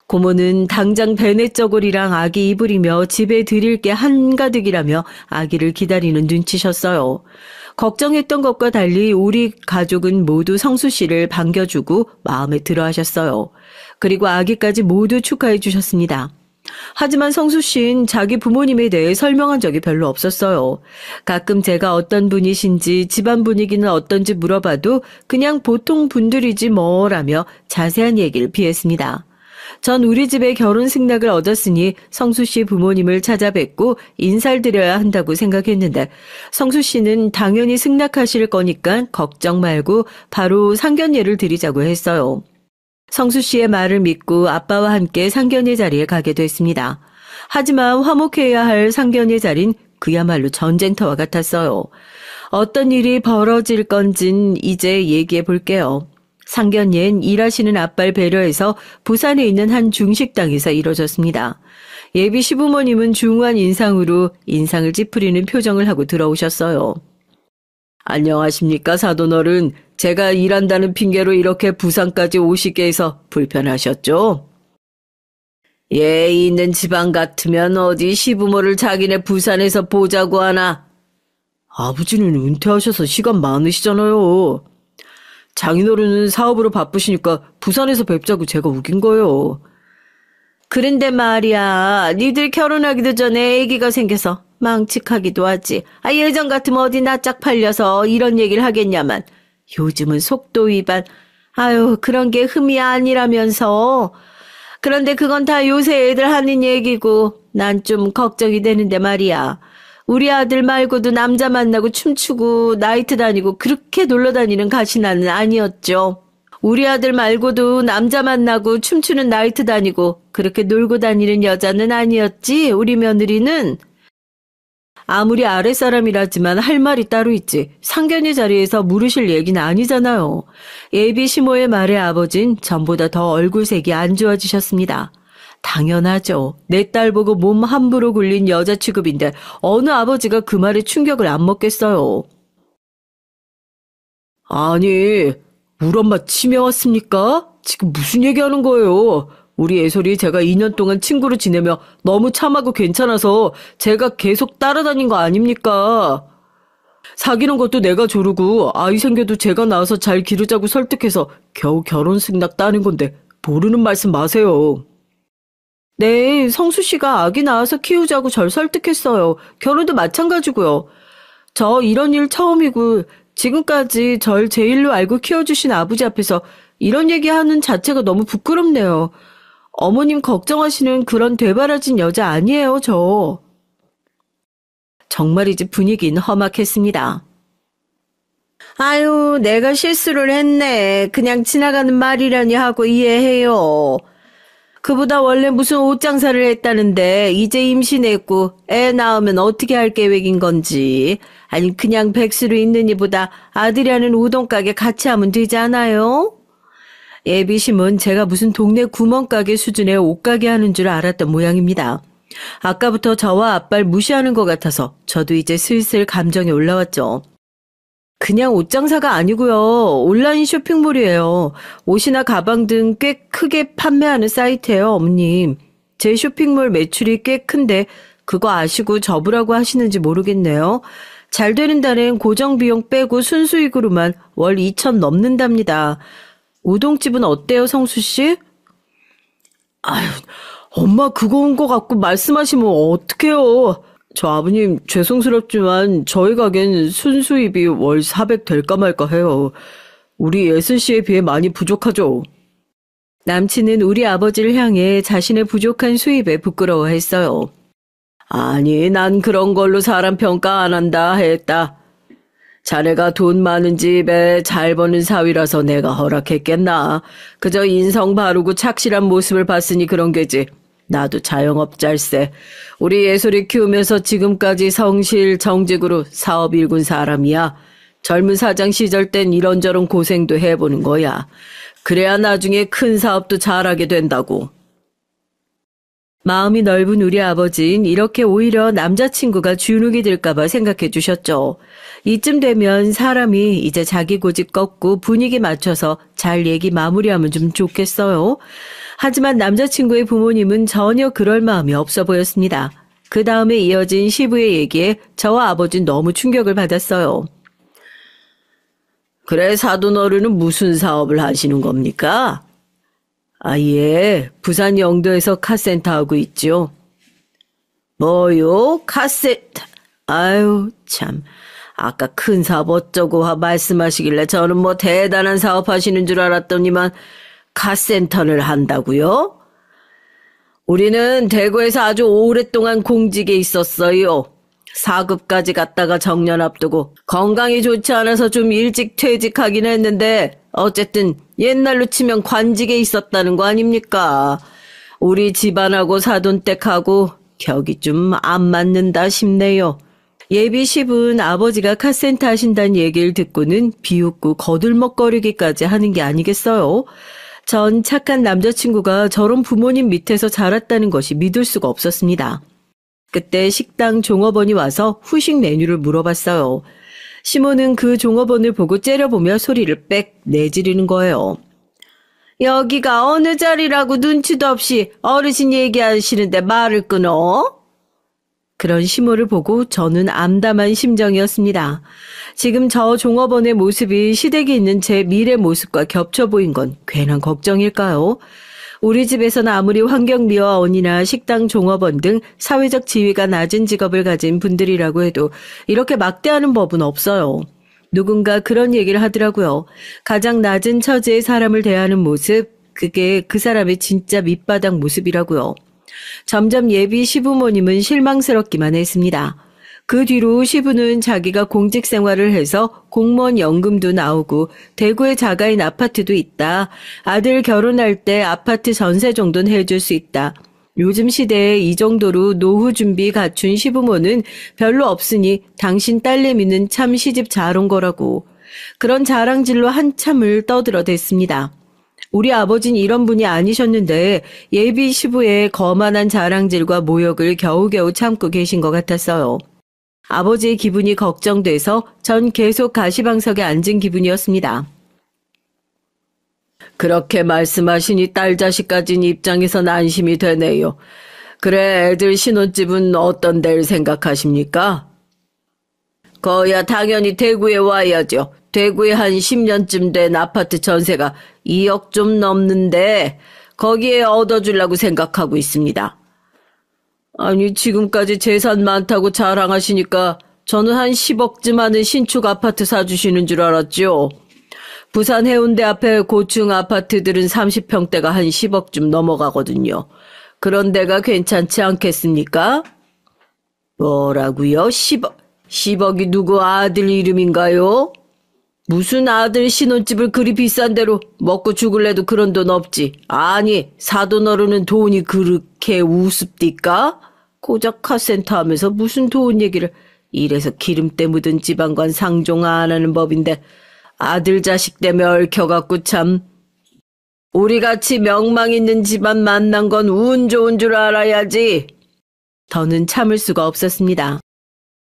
Speaker 1: 고모는 당장 베넷저고리랑 아기 이불이며 집에 드릴 게 한가득이라며 아기를 기다리는 눈치셨어요. 걱정했던 것과 달리 우리 가족은 모두 성수 씨를 반겨주고 마음에 들어하셨어요. 그리고 아기까지 모두 축하해 주셨습니다. 하지만 성수 씨는 자기 부모님에 대해 설명한 적이 별로 없었어요. 가끔 제가 어떤 분이신지 집안 분위기는 어떤지 물어봐도 그냥 보통 분들이지 뭐라며 자세한 얘기를 피했습니다. 전 우리 집에 결혼 승낙을 얻었으니 성수 씨 부모님을 찾아뵙고 인사를 드려야 한다고 생각했는데 성수 씨는 당연히 승낙하실 거니까 걱정 말고 바로 상견례를 드리자고 했어요. 성수 씨의 말을 믿고 아빠와 함께 상견례 자리에 가게 됐습니다. 하지만 화목해야 할 상견례 자리는 그야말로 전쟁터와 같았어요. 어떤 일이 벌어질 건진 이제 얘기해 볼게요. 상견례는 일하시는 아빠를 배려해서 부산에 있는 한 중식당에서 이뤄졌습니다. 예비 시부모님은 중후한 인상으로 인상을 찌푸리는 표정을 하고 들어오셨어요.
Speaker 2: 안녕하십니까, 사돈어른. 제가 일한다는 핑계로 이렇게 부산까지 오시게 해서 불편하셨죠? 예의 있는 집안 같으면 어디 시부모를 자기네 부산에서 보자고 하나. 아버지는 은퇴하셔서 시간 많으시잖아요. 장인어른은 사업으로 바쁘시니까 부산에서 뵙자고 제가 우긴 거예요.
Speaker 1: 그런데 말이야, 니들 결혼하기도 전에 아기가 생겨서 망측하기도 하지. 예전 같으면 어디 낯짝 팔려서 이런 얘기를 하겠냐만. 요즘은 속도 위반. 아유, 그런 게 흠이 아니라면서. 그런데 그건 다 요새 애들 하는 얘기고 난 좀 걱정이 되는데 말이야. 우리 아들 말고도 남자 만나고 춤추고 나이트 다니고 그렇게 놀러 다니는 가시나는 아니었죠. 우리 아들 말고도 남자 만나고 춤추는 나이트 다니고 그렇게 놀고 다니는 여자는 아니었지, 우리 며느리는. 아무리 아랫사람이라지만 할 말이 따로 있지. 상견례 자리에서 물으실 얘기는 아니잖아요. 예비 시모의 말에 아버진 전보다 더 얼굴색이 안 좋아지셨습니다. 당연하죠. 내 딸 보고 몸 함부로 굴린 여자 취급인데 어느 아버지가 그 말에 충격을 안 먹겠어요.
Speaker 2: 아니, 우리 엄마 치매 왔습니까? 지금 무슨 얘기하는 거예요? 우리 애솔이 제가 2년 동안 친구로 지내며 너무 참하고 괜찮아서 제가 계속 따라다닌 거 아닙니까? 사귀는 것도 내가 조르고 아이 생겨도 제가 낳아서 잘 기르자고 설득해서 겨우 결혼 승낙 따는 건데 모르는 말씀 마세요.
Speaker 1: 네, 성수 씨가 아기 낳아서 키우자고 절 설득했어요. 결혼도 마찬가지고요. 저 이런 일 처음이고 지금까지 절 제 일로 알고 키워주신 아버지 앞에서 이런 얘기하는 자체가 너무 부끄럽네요. 어머님 걱정하시는 그런 되바라진 여자 아니에요, 저. 정말이지 분위기는 험악했습니다. 아유, 내가 실수를 했네. 그냥 지나가는 말이라니 하고 이해해요. 그보다 원래 무슨 옷 장사를 했다는데 이제 임신했고 애 낳으면 어떻게 할 계획인 건지. 아니 그냥 백수로 있는 이보다 아들이 하는 우동가게 같이 하면 되지 않아요? 예비심은 제가 무슨 동네 구멍가게 수준의 옷가게 하는 줄 알았던 모양입니다. 아까부터 저와 아빠를 무시하는 것 같아서 저도 이제 슬슬 감정이 올라왔죠. 그냥 옷장사가 아니고요. 온라인 쇼핑몰이에요. 옷이나 가방 등 꽤 크게 판매하는 사이트예요, 어머님. 제 쇼핑몰 매출이 꽤 큰데 그거 아시고 접으라고 하시는지 모르겠네요. 잘 되는 달엔 고정 비용 빼고 순수익으로만 월 2천 넘는답니다. 우동집은 어때요, 성수 씨?
Speaker 2: 아유, 엄마 그거 온 거 갖고 말씀하시면 어떡해요. 저 아버님 죄송스럽지만 저희 가게는 순수입이 월 400 될까 말까 해요. 우리 예슬 씨에 비해 많이 부족하죠.
Speaker 1: 남친은 우리 아버지를 향해 자신의 부족한 수입에 부끄러워했어요.
Speaker 2: 아니, 난 그런 걸로 사람 평가 안 한다 했다. 자네가 돈 많은 집에 잘 버는 사위라서 내가 허락했겠나. 그저 인성 바르고 착실한 모습을 봤으니 그런 게지. 나도 자영업자일세. 우리 예솔이 키우면서 지금까지 성실 정직으로 사업 일군 사람이야. 젊은 사장 시절 땐 이런저런 고생도 해보는 거야. 그래야 나중에 큰 사업도 잘하게 된다고.
Speaker 1: 마음이 넓은 우리 아버진 이렇게 오히려 남자친구가 주눅이 들까봐 생각해 주셨죠. 이쯤 되면 사람이 이제 자기 고집 꺾고 분위기 맞춰서 잘 얘기 마무리하면 좀 좋겠어요. 하지만 남자친구의 부모님은 전혀 그럴 마음이 없어 보였습니다. 그 다음에 이어진 시부의 얘기에 저와 아버진 너무 충격을 받았어요.
Speaker 2: 그래, 사돈 어른은 무슨 사업을 하시는 겁니까? 예, 부산 영도에서 카센터 하고 있죠. 뭐요? 카센터? 아유, 참. 아까 큰 사업 어쩌고 말씀하시길래 저는 뭐 대단한 사업 하시는 줄 알았더니만 카센터를 한다고요? 우리는 대구에서 아주 오랫동안 공직에 있었어요. 4급까지 갔다가 정년 앞두고 건강이 좋지 않아서 좀 일찍 퇴직하긴 했는데 어쨌든 옛날로 치면 관직에 있었다는 거 아닙니까? 우리 집안하고 사돈댁하고 격이 좀 안 맞는다 싶네요.
Speaker 1: 예비 시부는 아버지가 카센터 하신다는 얘기를 듣고는 비웃고 거들먹거리기까지 하는 게 아니겠어요? 전 착한 남자친구가 저런 부모님 밑에서 자랐다는 것이 믿을 수가 없었습니다. 그때 식당 종업원이 와서 후식 메뉴를 물어봤어요. 시모는 그 종업원을 보고 째려보며 소리를 빽 내지르는 거예요. 여기가 어느 자리라고 눈치도 없이 어르신 얘기하시는데 말을 끊어? 그런 시모를 보고 저는 암담한 심정이었습니다. 지금 저 종업원의 모습이 시댁에 있는 제 미래 모습과 겹쳐 보인 건 괜한 걱정일까요? 우리 집에서는 아무리 환경미화원이나 식당 종업원 등 사회적 지위가 낮은 직업을 가진 분들이라고 해도 이렇게 막대하는 법은 없어요. 누군가 그런 얘기를 하더라고요. 가장 낮은 처지의 사람을 대하는 모습, 그게 그 사람의 진짜 밑바닥 모습이라고요. 점점 예비 시부모님은 실망스럽기만 했습니다. 그 뒤로 시부는 자기가 공직 생활을 해서 공무원 연금도 나오고 대구에 자가인 아파트도 있다. 아들 결혼할 때 아파트 전세 정도는 해줄 수 있다. 요즘 시대에 이 정도로 노후 준비 갖춘 시부모는 별로 없으니 당신 딸내미는 참 시집 잘 온 거라고. 그런 자랑질로 한참을 떠들어댔습니다. 우리 아버지는 이런 분이 아니셨는데 예비 시부의 거만한 자랑질과 모욕을 겨우겨우 참고 계신 것 같았어요. 아버지의 기분이 걱정돼서 전 계속 가시방석에 앉은 기분이었습니다.
Speaker 2: 그렇게 말씀하시니 딸 자식 가진 입장에선 안심이 되네요. 그래, 애들 신혼집은 어떤 데를 생각하십니까? 거야 당연히 대구에 와야죠. 대구에 한 10년쯤 된 아파트 전세가 2억 좀 넘는데 거기에 얻어주려고 생각하고 있습니다. 아니, 지금까지 재산 많다고 자랑하시니까 저는 한 10억쯤 하는 신축 아파트 사주시는 줄 알았죠. 부산 해운대 앞에 고층 아파트들은 30평대가 한 10억쯤 넘어가거든요. 그런 데가 괜찮지 않겠습니까? 뭐라고요? 10억? 10억이 누구 아들 이름인가요? 무슨 아들 신혼집을 그리 비싼 데로 먹고 죽을래도 그런 돈 없지. 아니, 사돈 어른은 돈이 그렇게 우습디까? 고작 카센터 하면서 무슨 돈 얘기를. 이래서 기름때 묻은 지방관 상종 안 하는 법인데 아들 자식 때문에 얽혀갖고 참. 우리같이 명망 있는 집안 만난 건 운 좋은 줄 알아야지.
Speaker 1: 더는 참을 수가 없었습니다.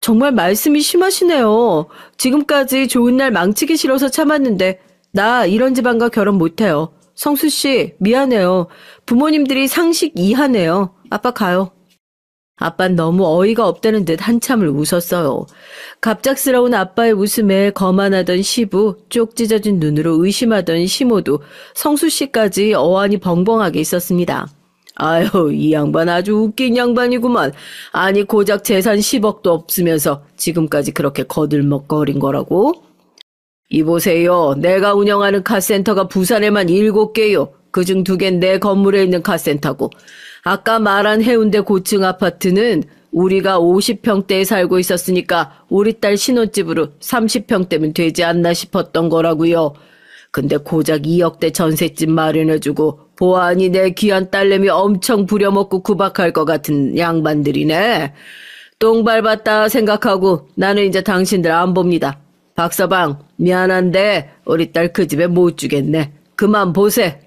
Speaker 1: 정말 말씀이 심하시네요. 지금까지 좋은 날 망치기 싫어서 참았는데 나 이런 집안과 결혼 못해요. 성수 씨 미안해요. 부모님들이 상식 이하네요. 아빠 가요. 아빠는 너무 어이가 없다는 듯 한참을 웃었어요. 갑작스러운 아빠의 웃음에 거만하던 시부, 쪽 찢어진 눈으로 의심하던 시모도 성수 씨까지 어안이 벙벙하게 있었습니다.
Speaker 2: 아유, 이 양반 아주 웃긴 양반이구만. 아니, 고작 재산 10억도 없으면서 지금까지 그렇게 거들먹거린 거라고? 이보세요. 내가 운영하는 카센터가 부산에만 7개요. 그중 2개는 내 건물에 있는 카센터고, 아까 말한 해운대 고층 아파트는 우리가 50평대에 살고 있었으니까 우리 딸 신혼집으로 30평대면 되지 않나 싶었던 거라고요. 근데 고작 2억대 전셋집 마련해주고 보아하니 내 귀한 딸내미 엄청 부려먹고 구박할 것 같은 양반들이네. 똥 밟았다 생각하고 나는 이제 당신들 안 봅니다. 박서방, 미안한데 우리 딸 그 집에 못 주겠네. 그만 보세.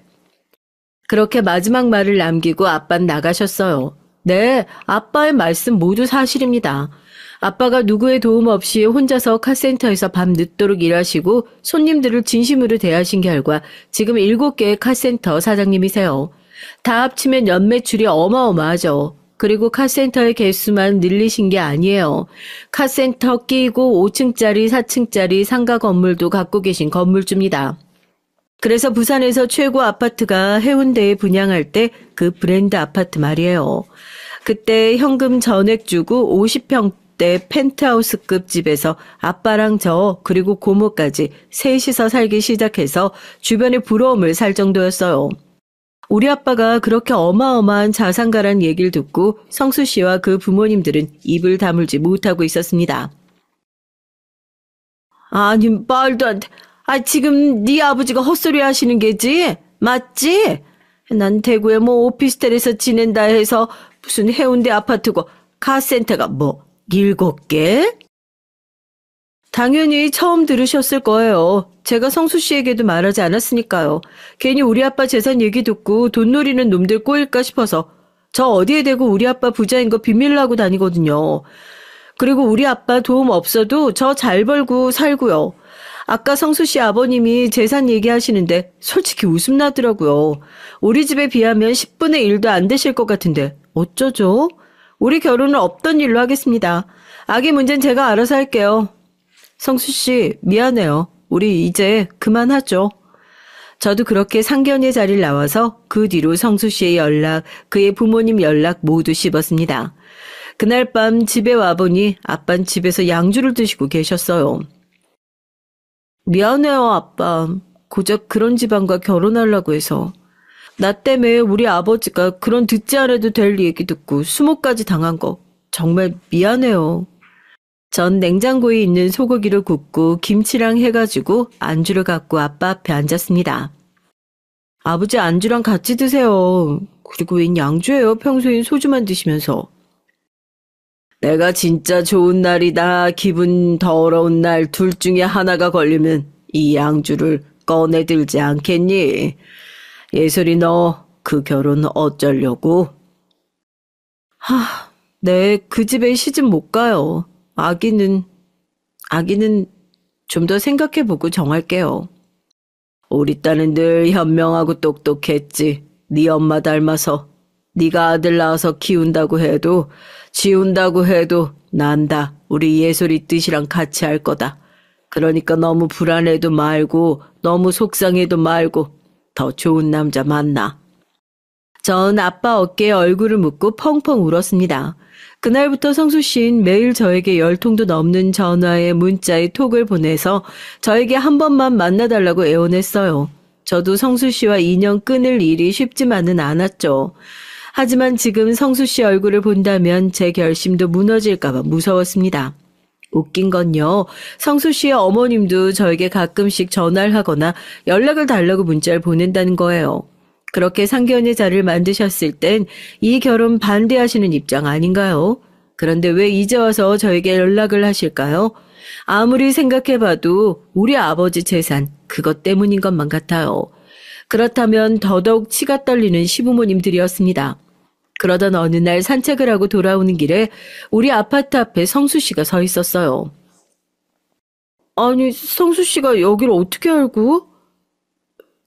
Speaker 1: 그렇게 마지막 말을 남기고 아빠는 나가셨어요. 네, 아빠의 말씀 모두 사실입니다. 아빠가 누구의 도움 없이 혼자서 카센터에서 밤 늦도록 일하시고 손님들을 진심으로 대하신 결과 지금 7개의 카센터 사장님이세요. 다 합치면 연매출이 어마어마하죠. 그리고 카센터의 개수만 늘리신 게 아니에요. 카센터 끼고 5층짜리, 4층짜리 상가 건물도 갖고 계신 건물주입니다. 그래서 부산에서 최고 아파트가 해운대에 분양할 때 그 브랜드 아파트 말이에요. 그때 현금 전액 주고 50평대 펜트하우스급 집에서 아빠랑 저 그리고 고모까지 셋이서 살기 시작해서 주변에 부러움을 살 정도였어요. 우리 아빠가 그렇게 어마어마한 자산가란 얘기를 듣고 성수 씨와 그 부모님들은 입을 다물지 못하고 있었습니다. 아니 말도 안 돼. 지금 네 아버지가 헛소리 하시는 게지? 맞지? 난 대구에 뭐 오피스텔에서 지낸다 해서 무슨 해운대 아파트고 카센터가 뭐 7개? 당연히 처음 들으셨을 거예요. 제가 성수 씨에게도 말하지 않았으니까요. 괜히 우리 아빠 재산 얘기 듣고 돈 노리는 놈들 꼬일까 싶어서 저 어디에 대고 우리 아빠 부자인 거 비밀로 하고 다니거든요. 그리고 우리 아빠 도움 없어도 저 잘 벌고 살고요. 아까 성수 씨 아버님이 재산 얘기하시는데 솔직히 웃음 나더라고요. 우리 집에 비하면 10분의 1도 안 되실 것 같은데 어쩌죠? 우리 결혼은 없던 일로 하겠습니다. 아기 문제는 제가 알아서 할게요. 성수 씨 미안해요. 우리 이제 그만하죠. 저도 그렇게 상견례 자리를 나와서 그 뒤로 성수 씨의 연락, 그의 부모님 연락 모두 씹었습니다. 그날 밤 집에 와보니 아빠는 집에서 양주를 드시고 계셨어요. 미안해요, 아빠. 고작 그런 집안과 결혼하려고 해서. 나 때문에 우리 아버지가 그런 듣지 않아도 될 얘기 듣고 수모까지 당한 거 정말 미안해요. 전 냉장고에 있는 소고기를 굽고 김치랑 해가지고 안주를 갖고 아빠 앞에 앉았습니다. 아버지 안주랑 같이 드세요. 그리고 웬 양주예요? 평소엔 소주만 드시면서. 내가 진짜 좋은 날이다, 기분 더러운 날 둘 중에 하나가 걸리면 이 양주를 꺼내들지 않겠니? 예솔이 너 그 결혼 어쩌려고? 네, 그 집에 시집 못 가요. 아기는 좀 더 생각해보고 정할게요. 우리 딸은 늘 현명하고 똑똑했지. 네 엄마 닮아서. 네가 아들 낳아서 키운다고 해도 지운다고 해도 난다. 우리 예솔이 뜻이랑 같이 할 거다. 그러니까 너무 불안해도 말고 너무 속상해도 말고 더 좋은 남자 만나. 전 아빠 어깨에 얼굴을 묻고 펑펑 울었습니다. 그날부터 성수 씨는 매일 저에게 10통도 넘는 전화에 문자에 톡을 보내서 저에게 한 번만 만나달라고 애원했어요. 저도 성수 씨와 인연 끊을 일이 쉽지만은 않았죠. 하지만 지금 성수 씨 얼굴을 본다면 제 결심도 무너질까봐 무서웠습니다. 웃긴 건요, 성수 씨의 어머님도 저에게 가끔씩 전화를 하거나 연락을 달라고 문자를 보낸다는 거예요. 그렇게 상견례 자를 만드셨을 땐 이 결혼 반대하시는 입장 아닌가요? 그런데 왜 이제 와서 저에게 연락을 하실까요? 아무리 생각해봐도 우리 아버지 재산, 그것 때문인 것만 같아요. 그렇다면 더더욱 치가 떨리는 시부모님들이었습니다. 그러던 어느 날 산책을 하고 돌아오는 길에 우리 아파트 앞에 성수 씨가 서 있었어요. 아니, 성수 씨가 여기를 어떻게 알고?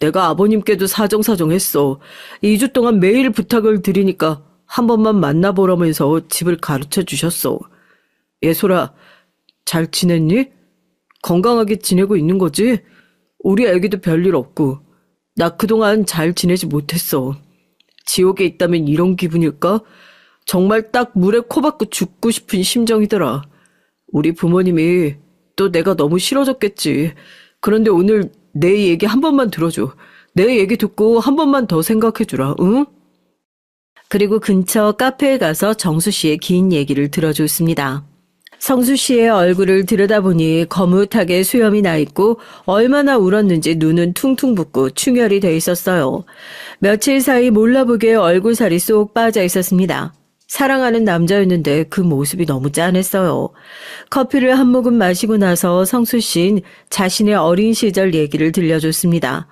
Speaker 1: 내가 아버님께도 사정사정했어. 2주 동안 매일 부탁을 드리니까 한 번만 만나보라면서 집을 가르쳐 주셨어. 예솔아, 잘 지냈니? 건강하게 지내고 있는 거지? 우리 애기도 별일 없고. 나 그동안 잘 지내지 못했어. 지옥에 있다면 이런 기분일까? 정말 딱 물에 코 박고 죽고 싶은 심정이더라. 우리 부모님이 또 내가 너무 싫어졌겠지. 그런데 오늘 내 얘기 한 번만 들어줘. 내 얘기 듣고 한 번만 더 생각해주라, 응? 그리고 근처 카페에 가서 정수 씨의 긴 얘기를 들어줬습니다. 성수 씨의 얼굴을 들여다보니 거뭇하게 수염이 나 있고 얼마나 울었는지 눈은 퉁퉁 붓고 충혈이 돼 있었어요. 며칠 사이 몰라보게 얼굴살이 쏙 빠져 있었습니다. 사랑하는 남자였는데 그 모습이 너무 짠했어요. 커피를 한 모금 마시고 나서 성수 씨는 자신의 어린 시절 얘기를 들려줬습니다.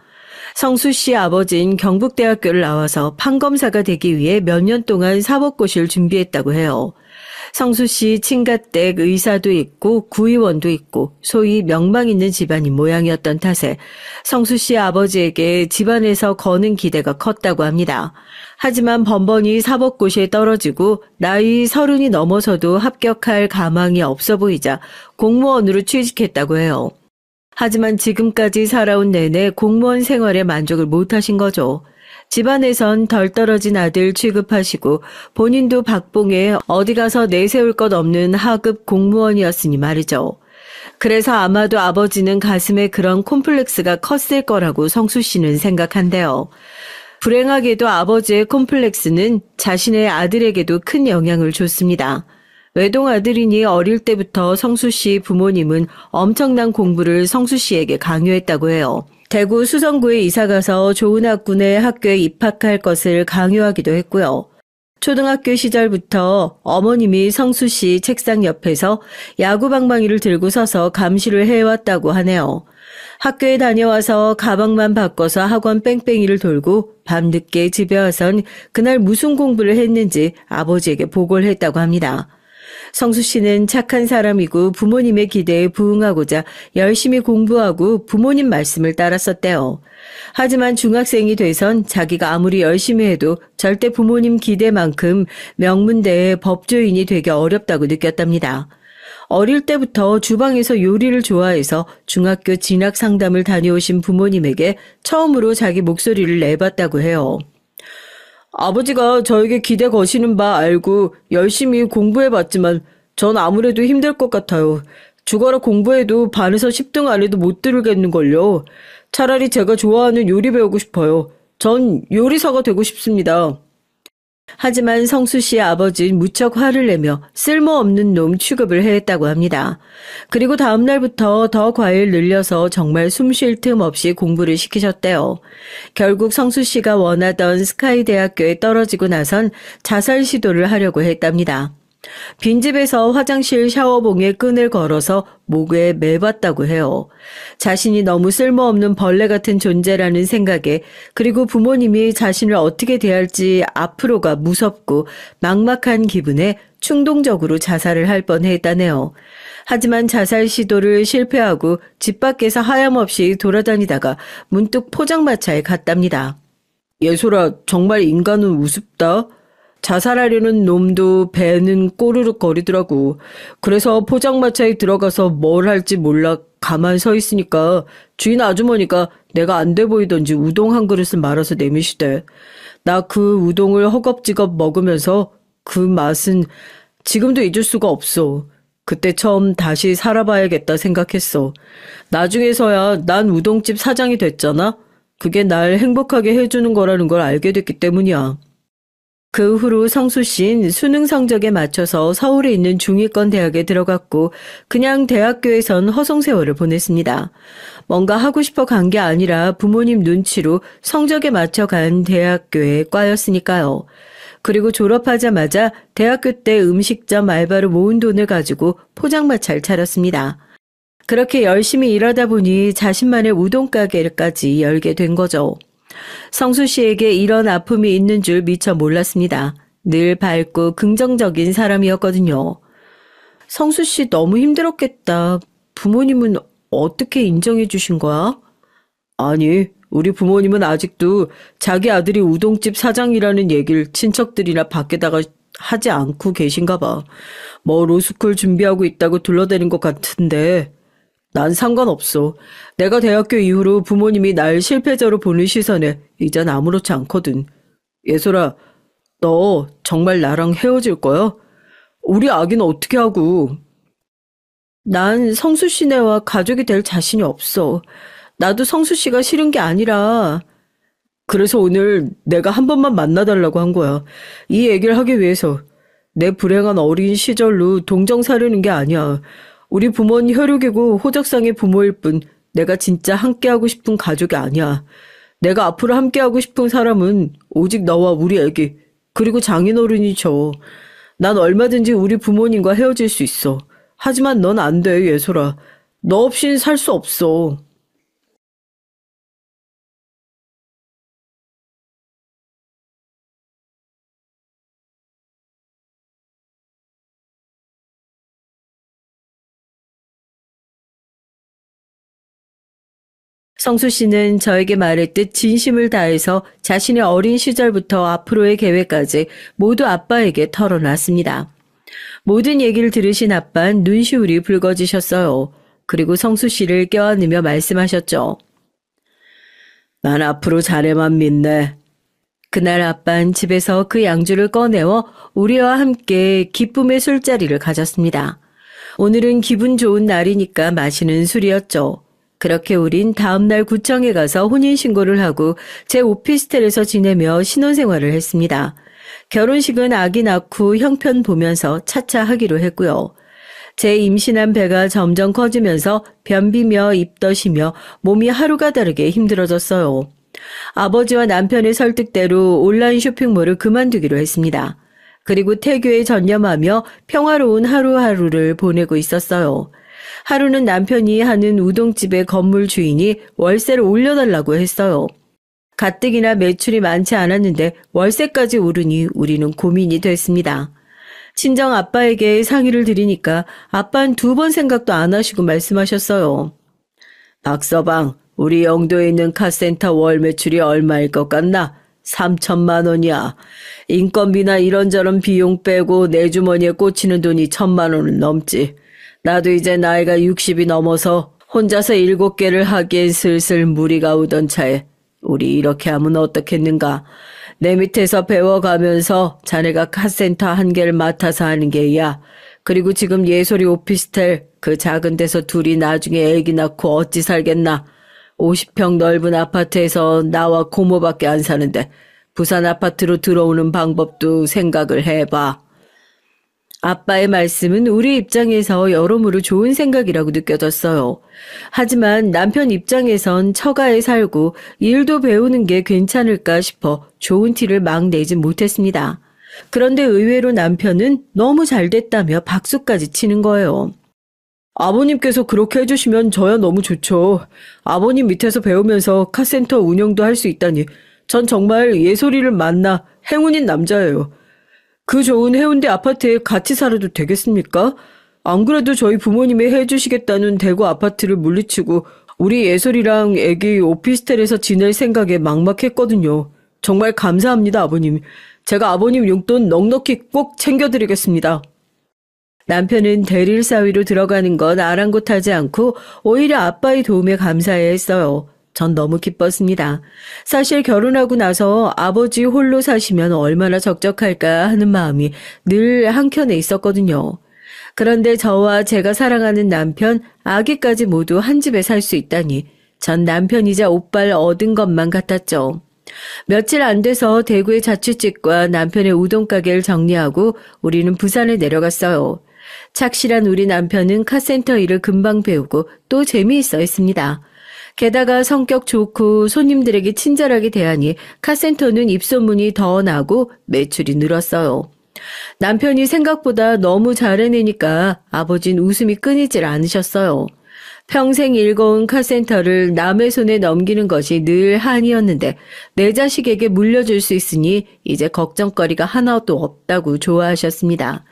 Speaker 1: 성수 씨 아버지는 경북대학교를 나와서 판검사가 되기 위해 몇 년 동안 사법고시를 준비했다고 해요. 성수 씨 친가댁 의사도 있고 구의원도 있고 소위 명망 있는 집안인 모양이었던 탓에 성수 씨 아버지에게 집안에서 거는 기대가 컸다고 합니다. 하지만 번번이 사법고시에 떨어지고 나이 30이 넘어서도 합격할 가망이 없어 보이자 공무원으로 취직했다고 해요. 하지만 지금까지 살아온 내내 공무원 생활에 만족을 못하신 거죠. 집안에선 덜 떨어진 아들 취급하시고 본인도 박봉에 어디 가서 내세울 것 없는 하급 공무원이었으니 말이죠. 그래서 아마도 아버지는 가슴에 그런 콤플렉스가 컸을 거라고 성수 씨는 생각한대요. 불행하게도 아버지의 콤플렉스는 자신의 아들에게도 큰 영향을 줬습니다. 외동아들이니 어릴 때부터 성수 씨 부모님은 엄청난 공부를 성수 씨에게 강요했다고 해요. 대구 수성구에 이사가서 좋은 학군의 학교에 입학할 것을 강요하기도 했고요. 초등학교 시절부터 어머님이 성수 씨 책상 옆에서 야구방망이를 들고 서서 감시를 해왔다고 하네요. 학교에 다녀와서 가방만 바꿔서 학원 뺑뺑이를 돌고 밤늦게 집에 와선 그날 무슨 공부를 했는지 아버지에게 보고를 했다고 합니다. 성수 씨는 착한 사람이고 부모님의 기대에 부응하고자 열심히 공부하고 부모님 말씀을 따랐었대요. 하지만 중학생이 돼선 자기가 아무리 열심히 해도 절대 부모님 기대만큼 명문대의 법조인이 되기 어렵다고 느꼈답니다. 어릴 때부터 주방에서 요리를 좋아해서 중학교 진학 상담을 다녀오신 부모님에게 처음으로 자기 목소리를 내봤다고 해요. 아버지가 저에게 기대 거시는 바 알고 열심히 공부해봤지만 전 아무래도 힘들 것 같아요. 죽어라 공부해도 반에서 10등 안에도 못 들겠는걸요. 차라리 제가 좋아하는 요리 배우고 싶어요. 전 요리사가 되고 싶습니다. 하지만 성수 씨의 아버지는 무척 화를 내며 쓸모없는 놈 취급을 해했다고 합니다. 그리고 다음 날부터 더 과외를 늘려서 정말 숨 쉴 틈 없이 공부를 시키셨대요. 결국 성수 씨가 원하던 스카이 대학교에 떨어지고 나선 자살 시도를 하려고 했답니다. 빈집에서 화장실 샤워봉에 끈을 걸어서 목에 매봤다고 해요. 자신이 너무 쓸모없는 벌레 같은 존재라는 생각에 그리고 부모님이 자신을 어떻게 대할지 앞으로가 무섭고 막막한 기분에 충동적으로 자살을 할 뻔했다네요. 하지만 자살 시도를 실패하고 집 밖에서 하염없이 돌아다니다가 문득 포장마차에 갔답니다. 예솔아, 정말 인간은 우습다. 자살하려는 놈도 배는 꼬르륵 거리더라고. 그래서 포장마차에 들어가서 뭘 할지 몰라 가만 서 있으니까 주인 아주머니가 내가 안 돼 보이던지 우동 한 그릇을 말아서 내미시대. 나 그 우동을 허겁지겁 먹으면서 그 맛은 지금도 잊을 수가 없어. 그때 처음 다시 살아봐야겠다 생각했어. 나중에서야 난 우동집 사장이 됐잖아. 그게 날 행복하게 해주는 거라는 걸 알게 됐기 때문이야. 그 후로 성수 씨는 수능 성적에 맞춰서 서울에 있는 중위권 대학에 들어갔고 그냥 대학교에선 허송세월을 보냈습니다. 뭔가 하고 싶어 간 게 아니라 부모님 눈치로 성적에 맞춰 간 대학교의 과였으니까요. 그리고 졸업하자마자 대학교 때 음식점 알바로 모은 돈을 가지고 포장마차를 차렸습니다. 그렇게 열심히 일하다 보니 자신만의 우동 가게까지 열게 된 거죠. 성수 씨에게 이런 아픔이 있는 줄 미처 몰랐습니다. 늘 밝고 긍정적인 사람이었거든요. 성수 씨 너무 힘들었겠다. 부모님은 어떻게 인정해 주신 거야? 아니, 우리 부모님은 아직도 자기 아들이 우동집 사장이라는 얘기를 친척들이나 밖에다가 하지 않고 계신가 봐. 뭐 로스쿨 준비하고 있다고 둘러대는 것 같은데 난 상관없어. 내가 대학교 이후로 부모님이 날 실패자로 보는 시선에 이젠 아무렇지 않거든. 예솔아, 너 정말 나랑 헤어질 거야? 우리 아기는 어떻게 하고? 난 성수 씨네와 가족이 될 자신이 없어. 나도 성수 씨가 싫은 게 아니라. 그래서 오늘 내가 한 번만 만나달라고 한 거야. 이 얘기를 하기 위해서.
Speaker 2: 내 불행한 어린 시절로 동정 사려는 게 아니야. 우리 부모는 혈육이고 호적상의 부모일 뿐 내가 진짜 함께하고 싶은 가족이 아니야. 내가 앞으로 함께하고 싶은 사람은 오직 너와 우리 애기, 그리고 장인어른이죠. 난 얼마든지 우리 부모님과 헤어질 수 있어. 하지만 넌 안 돼, 예솔아. 너 없인 살 수 없어.
Speaker 1: 성수 씨는 저에게 말했듯 진심을 다해서 자신의 어린 시절부터 앞으로의 계획까지 모두 아빠에게 털어놨습니다. 모든 얘기를 들으신 아빠는 눈시울이 붉어지셨어요. 그리고 성수 씨를 껴안으며 말씀하셨죠.
Speaker 2: 난 앞으로 자네만 믿네.
Speaker 1: 그날 아빠는 집에서 그 양주를 꺼내어 우리와 함께 기쁨의 술자리를 가졌습니다. 오늘은 기분 좋은 날이니까 마시는 술이었죠. 그렇게 우린 다음날 구청에 가서 혼인신고를 하고 제 오피스텔에서 지내며 신혼생활을 했습니다. 결혼식은 아기 낳고 형편 보면서 차차 하기로 했고요. 제 임신한 배가 점점 커지면서 변비며 입덧이며 몸이 하루가 다르게 힘들어졌어요. 아버지와 남편의 설득대로 온라인 쇼핑몰을 그만두기로 했습니다. 그리고 태교에 전념하며 평화로운 하루하루를 보내고 있었어요. 하루는 남편이 하는 우동집의 건물 주인이 월세를 올려달라고 했어요. 가뜩이나 매출이 많지 않았는데 월세까지 오르니 우리는 고민이 됐습니다. 친정 아빠에게 상의를 드리니까 아빠는 2번 생각도 안 하시고 말씀하셨어요.
Speaker 2: 박서방, 우리 영도에 있는 카센터 월 매출이 얼마일 것 같나? 3천만 원이야. 인건비나 이런저런 비용 빼고 내 주머니에 꽂히는 돈이 1,000만 원은 넘지. 나도 이제 나이가 60이 넘어서 혼자서 7개를 하기엔 슬슬 무리가 오던 차에 우리 이렇게 하면 어떻겠는가. 내 밑에서 배워가면서 자네가 카센터 1개를 맡아서 하는 게야. 그리고 지금 예솔이 오피스텔 그 작은 데서 둘이 나중에 애기 낳고 어찌 살겠나. 50평 넓은 아파트에서 나와 고모밖에 안 사는데 부산 아파트로 들어오는 방법도 생각을 해봐.
Speaker 1: 아빠의 말씀은 우리 입장에서 여러모로 좋은 생각이라고 느껴졌어요. 하지만 남편 입장에선 처가에 살고 일도 배우는 게 괜찮을까 싶어 좋은 티를 막 내진 못했습니다. 그런데 의외로 남편은 너무 잘 됐다며 박수까지 치는 거예요.
Speaker 2: 아버님께서 그렇게 해주시면 저야 너무 좋죠. 아버님 밑에서 배우면서 카센터 운영도 할 수 있다니 전 정말 예솔이를 만나 행운인 남자예요. 그 좋은 해운대 아파트에 같이 살아도 되겠습니까? 안 그래도 저희 부모님이 해주시겠다는 대구 아파트를 물리치고 우리 예솔이랑 애기 오피스텔에서 지낼 생각에 막막했거든요. 정말 감사합니다, 아버님. 제가 아버님 용돈 넉넉히 꼭 챙겨드리겠습니다.
Speaker 1: 남편은 대릴 사위로 들어가는 건 아랑곳하지 않고 오히려 아빠의 도움에 감사해 했어요. 전 너무 기뻤습니다. 사실 결혼하고 나서 아버지 홀로 사시면 얼마나 적적할까 하는 마음이 늘 한켠에 있었거든요. 그런데 저와 제가 사랑하는 남편, 아기까지 모두 한 집에 살 수 있다니 전 남편이자 옷발 얻은 것만 같았죠. 며칠 안 돼서 대구의 자취집과 남편의 우동가게를 정리하고 우리는 부산에 내려갔어요. 착실한 우리 남편은 카센터 일을 금방 배우고 또 재미있어 했습니다. 게다가 성격 좋고 손님들에게 친절하게 대하니 카센터는 입소문이 더 나고 매출이 늘었어요. 남편이 생각보다 너무 잘해내니까 아버진 웃음이 끊이질 않으셨어요. 평생 일궈온 카센터를 남의 손에 넘기는 것이 늘 한이었는데 내 자식에게 물려줄 수 있으니 이제 걱정거리가 하나도 없다고 좋아하셨습니다.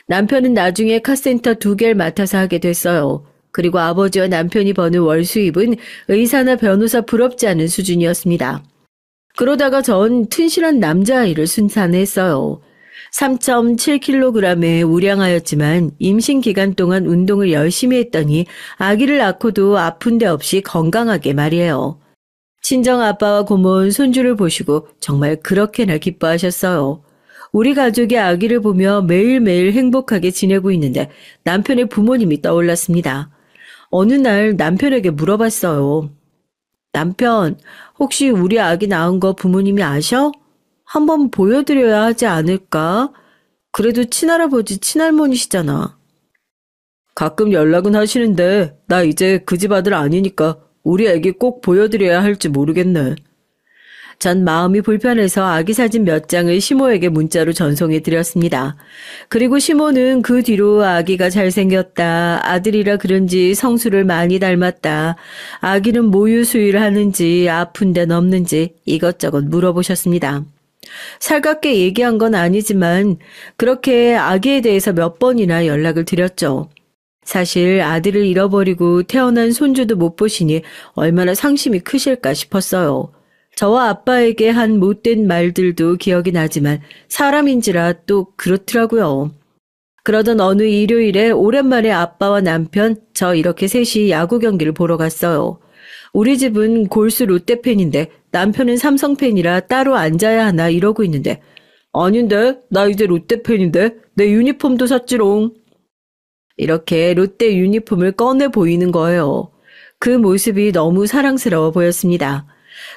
Speaker 1: 남편은 나중에 카센터 2개를 맡아서 하게 됐어요. 그리고 아버지와 남편이 버는 월 수입은 의사나 변호사 부럽지 않은 수준이었습니다. 그러다가 전 튼실한 남자아이를 순산했어요. 3.7kg의 우량하였지만 임신 기간 동안 운동을 열심히 했더니 아기를 낳고도 아픈 데 없이 건강하게 말이에요. 친정 아빠와 고모는 손주를 보시고 정말 그렇게나 기뻐하셨어요. 우리 가족이 아기를 보며 매일매일 행복하게 지내고 있는데 남편의 부모님이 떠올랐습니다. 어느 날 남편에게 물어봤어요. 남편, 혹시 우리 아기 낳은 거 부모님이 아셔? 한번 보여드려야 하지 않을까? 그래도 친할아버지, 친할머니시잖아.
Speaker 2: 가끔 연락은 하시는데 나 이제 그 집 아들 아니니까 우리 애기 꼭 보여드려야 할지 모르겠네.
Speaker 1: 전 마음이 불편해서 아기 사진 몇 장을 시모에게 문자로 전송해 드렸습니다. 그리고 시모는 그 뒤로 아기가 잘생겼다, 아들이라 그런지 성수를 많이 닮았다, 아기는 모유 수유를 하는지 아픈 데는 없는지 이것저것 물어보셨습니다. 살갑게 얘기한 건 아니지만 그렇게 아기에 대해서 몇 번이나 연락을 드렸죠. 사실 아들을 잃어버리고 태어난 손주도 못 보시니 얼마나 상심이 크실까 싶었어요. 저와 아빠에게 한 못된 말들도 기억이 나지만 사람인지라 또 그렇더라고요. 그러던 어느 일요일에 오랜만에 아빠와 남편, 저 이렇게 셋이 야구 경기를 보러 갔어요. 우리 집은 골수 롯데팬인데 남편은 삼성팬이라 따로 앉아야 하나 이러고 있는데,
Speaker 2: 아닌데 나 이제 롯데팬인데 내 유니폼도 샀지롱.
Speaker 1: 이렇게 롯데 유니폼을 꺼내 보이는 거예요. 그 모습이 너무 사랑스러워 보였습니다.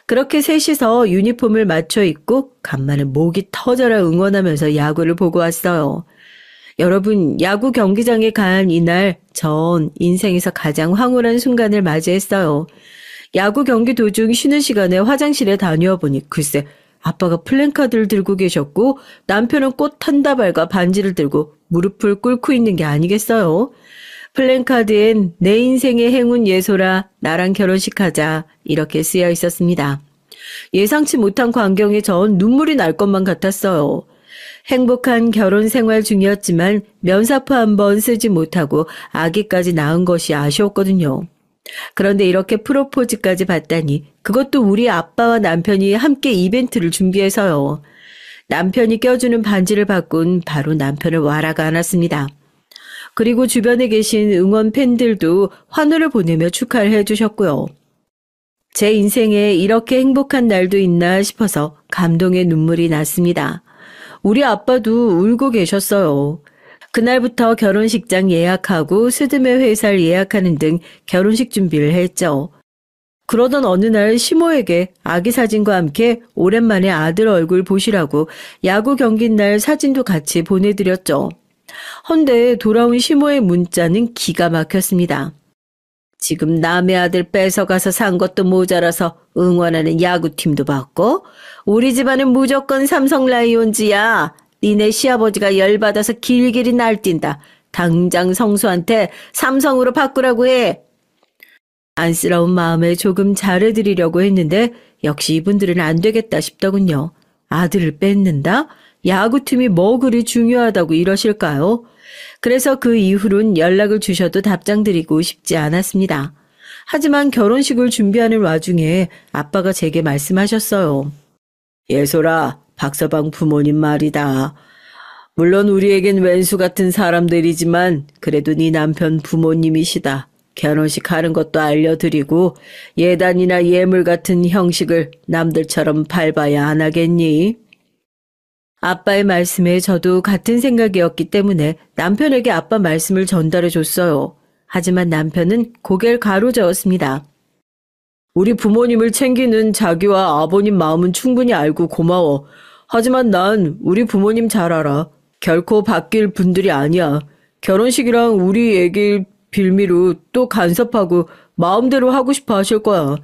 Speaker 1: 그렇게 셋이서 유니폼을 맞춰 입고 간만에 목이 터져라 응원하면서 야구를 보고 왔어요. 여러분, 야구 경기장에 간 이날 전 인생에서 가장 황홀한 순간을 맞이했어요. 야구 경기 도중 쉬는 시간에 화장실에 다녀와 보니 글쎄 아빠가 플랜카드를 들고 계셨고 남편은 꽃 한 다발과 반지를 들고 무릎을 꿇고 있는 게 아니겠어요? 플랜카드엔 내 인생의 행운 예소라 나랑 결혼식하자 이렇게 쓰여 있었습니다. 예상치 못한 광경에 전 눈물이 날 것만 같았어요. 행복한 결혼 생활 중이었지만 면사포 한 번 쓰지 못하고 아기까지 낳은 것이 아쉬웠거든요. 그런데 이렇게 프로포즈까지 받다니 그것도 우리 아빠와 남편이 함께 이벤트를 준비해서요. 남편이 껴주는 반지를 받곤 바로 남편을 와라가 안았습니다. 그리고 주변에 계신 응원 팬들도 환호를 보내며 축하를 해주셨고요. 제 인생에 이렇게 행복한 날도 있나 싶어서 감동의 눈물이 났습니다. 우리 아빠도 울고 계셨어요. 그날부터 결혼식장 예약하고 스드메 회사를 예약하는 등 결혼식 준비를 했죠. 그러던 어느 날 시모에게 아기 사진과 함께 오랜만에 아들 얼굴 보시라고 야구 경기 날 사진도 같이 보내드렸죠. 헌데 돌아온 시모의 문자는 기가 막혔습니다. 지금 남의 아들 뺏어가서 산 것도 모자라서 응원하는 야구팀도 받고 우리 집안은 무조건 삼성 라이온즈야. 니네 시아버지가 열받아서 길길이 날뛴다. 당장 성수한테 삼성으로 바꾸라고 해. 안쓰러운 마음에 조금 잘해드리려고 했는데 역시 이분들은 안 되겠다 싶더군요. 아들을 뺏는다? 야구팀이 뭐 그리 중요하다고 이러실까요? 그래서 그 이후론 연락을 주셔도 답장드리고 싶지 않았습니다. 하지만 결혼식을 준비하는 와중에 아빠가 제게 말씀하셨어요. 예솔아, 박서방 부모님 말이다. 물론 우리에겐 왼수 같은 사람들이지만 그래도 네 남편 부모님이시다. 결혼식 하는 것도 알려드리고 예단이나 예물 같은 형식을 남들처럼 밟아야 안 하겠니? 아빠의 말씀에 저도 같은 생각이었기 때문에 남편에게 아빠 말씀을 전달해 줬어요. 하지만 남편은 고개를 가로저었습니다.
Speaker 2: 우리 부모님을 챙기는 자기와 아버님 마음은 충분히 알고 고마워. 하지만 난 우리 부모님 잘 알아. 결코 바뀔 분들이 아니야. 결혼식이랑 우리 애기 빌미로 또 간섭하고 마음대로 하고 싶어 하실 거야.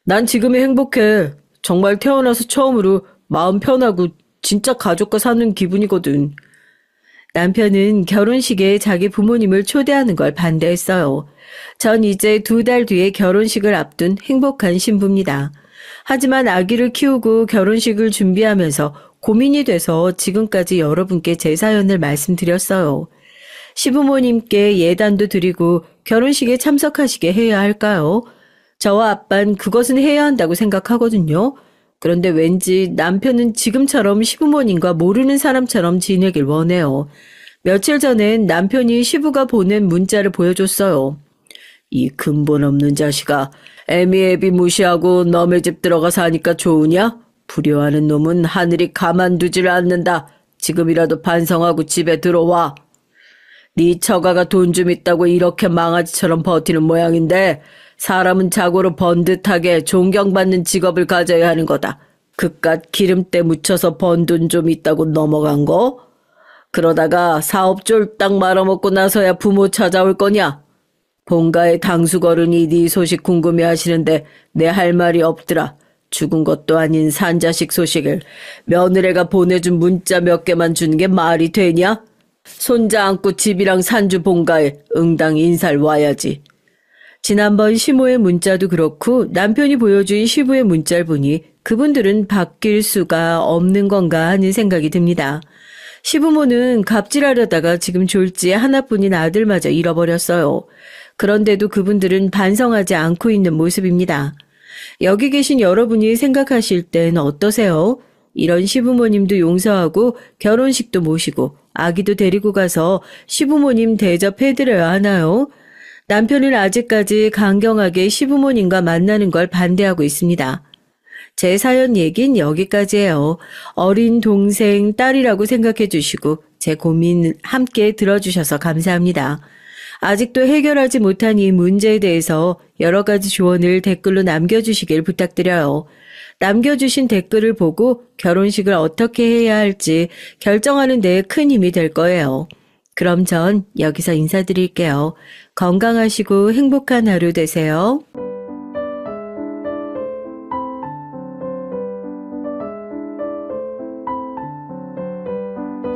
Speaker 2: 난 지금이 행복해. 정말 태어나서 처음으로 마음 편하고 진짜 가족과 사는 기분이거든.
Speaker 1: 남편은 결혼식에 자기 부모님을 초대하는 걸 반대했어요. 전 이제 2달 뒤에 결혼식을 앞둔 행복한 신부입니다. 하지만 아기를 키우고 결혼식을 준비하면서 고민이 돼서 지금까지 여러분께 제 사연을 말씀드렸어요. 시부모님께 예단도 드리고 결혼식에 참석하시게 해야 할까요? 저와 아빠는 그것은 해야 한다고 생각하거든요. 그런데 왠지 남편은 지금처럼 시부모님과 모르는 사람처럼 지내길 원해요. 며칠 전엔 남편이 시부가 보낸 문자를 보여줬어요. 이 근본 없는 자식아, 애미애비 무시하고 너네 집 들어가 사니까 좋으냐? 불효하는 놈은 하늘이 가만두질 않는다. 지금이라도 반성하고 집에 들어와. 네 처가가 돈 좀 있다고 이렇게 망아지처럼 버티는 모양인데 사람은 자고로 번듯하게 존경받는 직업을 가져야 하는 거다. 그깟 기름때 묻혀서 번 돈 좀 있다고 넘어간 거?
Speaker 2: 그러다가 사업 쫄딱 말아먹고 나서야 부모 찾아올 거냐? 본가의 당숙어른이 네 소식 궁금해하시는데 내 할 말이 없더라. 죽은 것도 아닌 산자식 소식을 며느리가 보내준 문자 몇 개만 주는 게 말이 되냐? 손자 안고 집이랑 산주 본가에 응당 인사를 와야지.
Speaker 1: 지난번 시모의 문자도 그렇고 남편이 보여준 시부의 문자를 보니 그분들은 바뀔 수가 없는 건가 하는 생각이 듭니다. 시부모는 갑질하려다가 지금 졸지에 하나뿐인 아들마저 잃어버렸어요. 그런데도 그분들은 반성하지 않고 있는 모습입니다. 여기 계신 여러분이 생각하실 땐 어떠세요? 이런 시부모님도 용서하고 결혼식도 모시고 아기도 데리고 가서 시부모님 대접해드려야 하나요? 남편은 아직까지 강경하게 시부모님과 만나는 걸 반대하고 있습니다. 제 사연 얘긴 여기까지예요. 어린 동생, 딸이라고 생각해 주시고 제 고민 함께 들어주셔서 감사합니다. 아직도 해결하지 못한 이 문제에 대해서 여러 가지 조언을 댓글로 남겨주시길 부탁드려요. 남겨주신 댓글을 보고 결혼식을 어떻게 해야 할지 결정하는 데 큰 힘이 될 거예요. 그럼 전 여기서 인사드릴게요. 건강하시고 행복한 하루 되세요.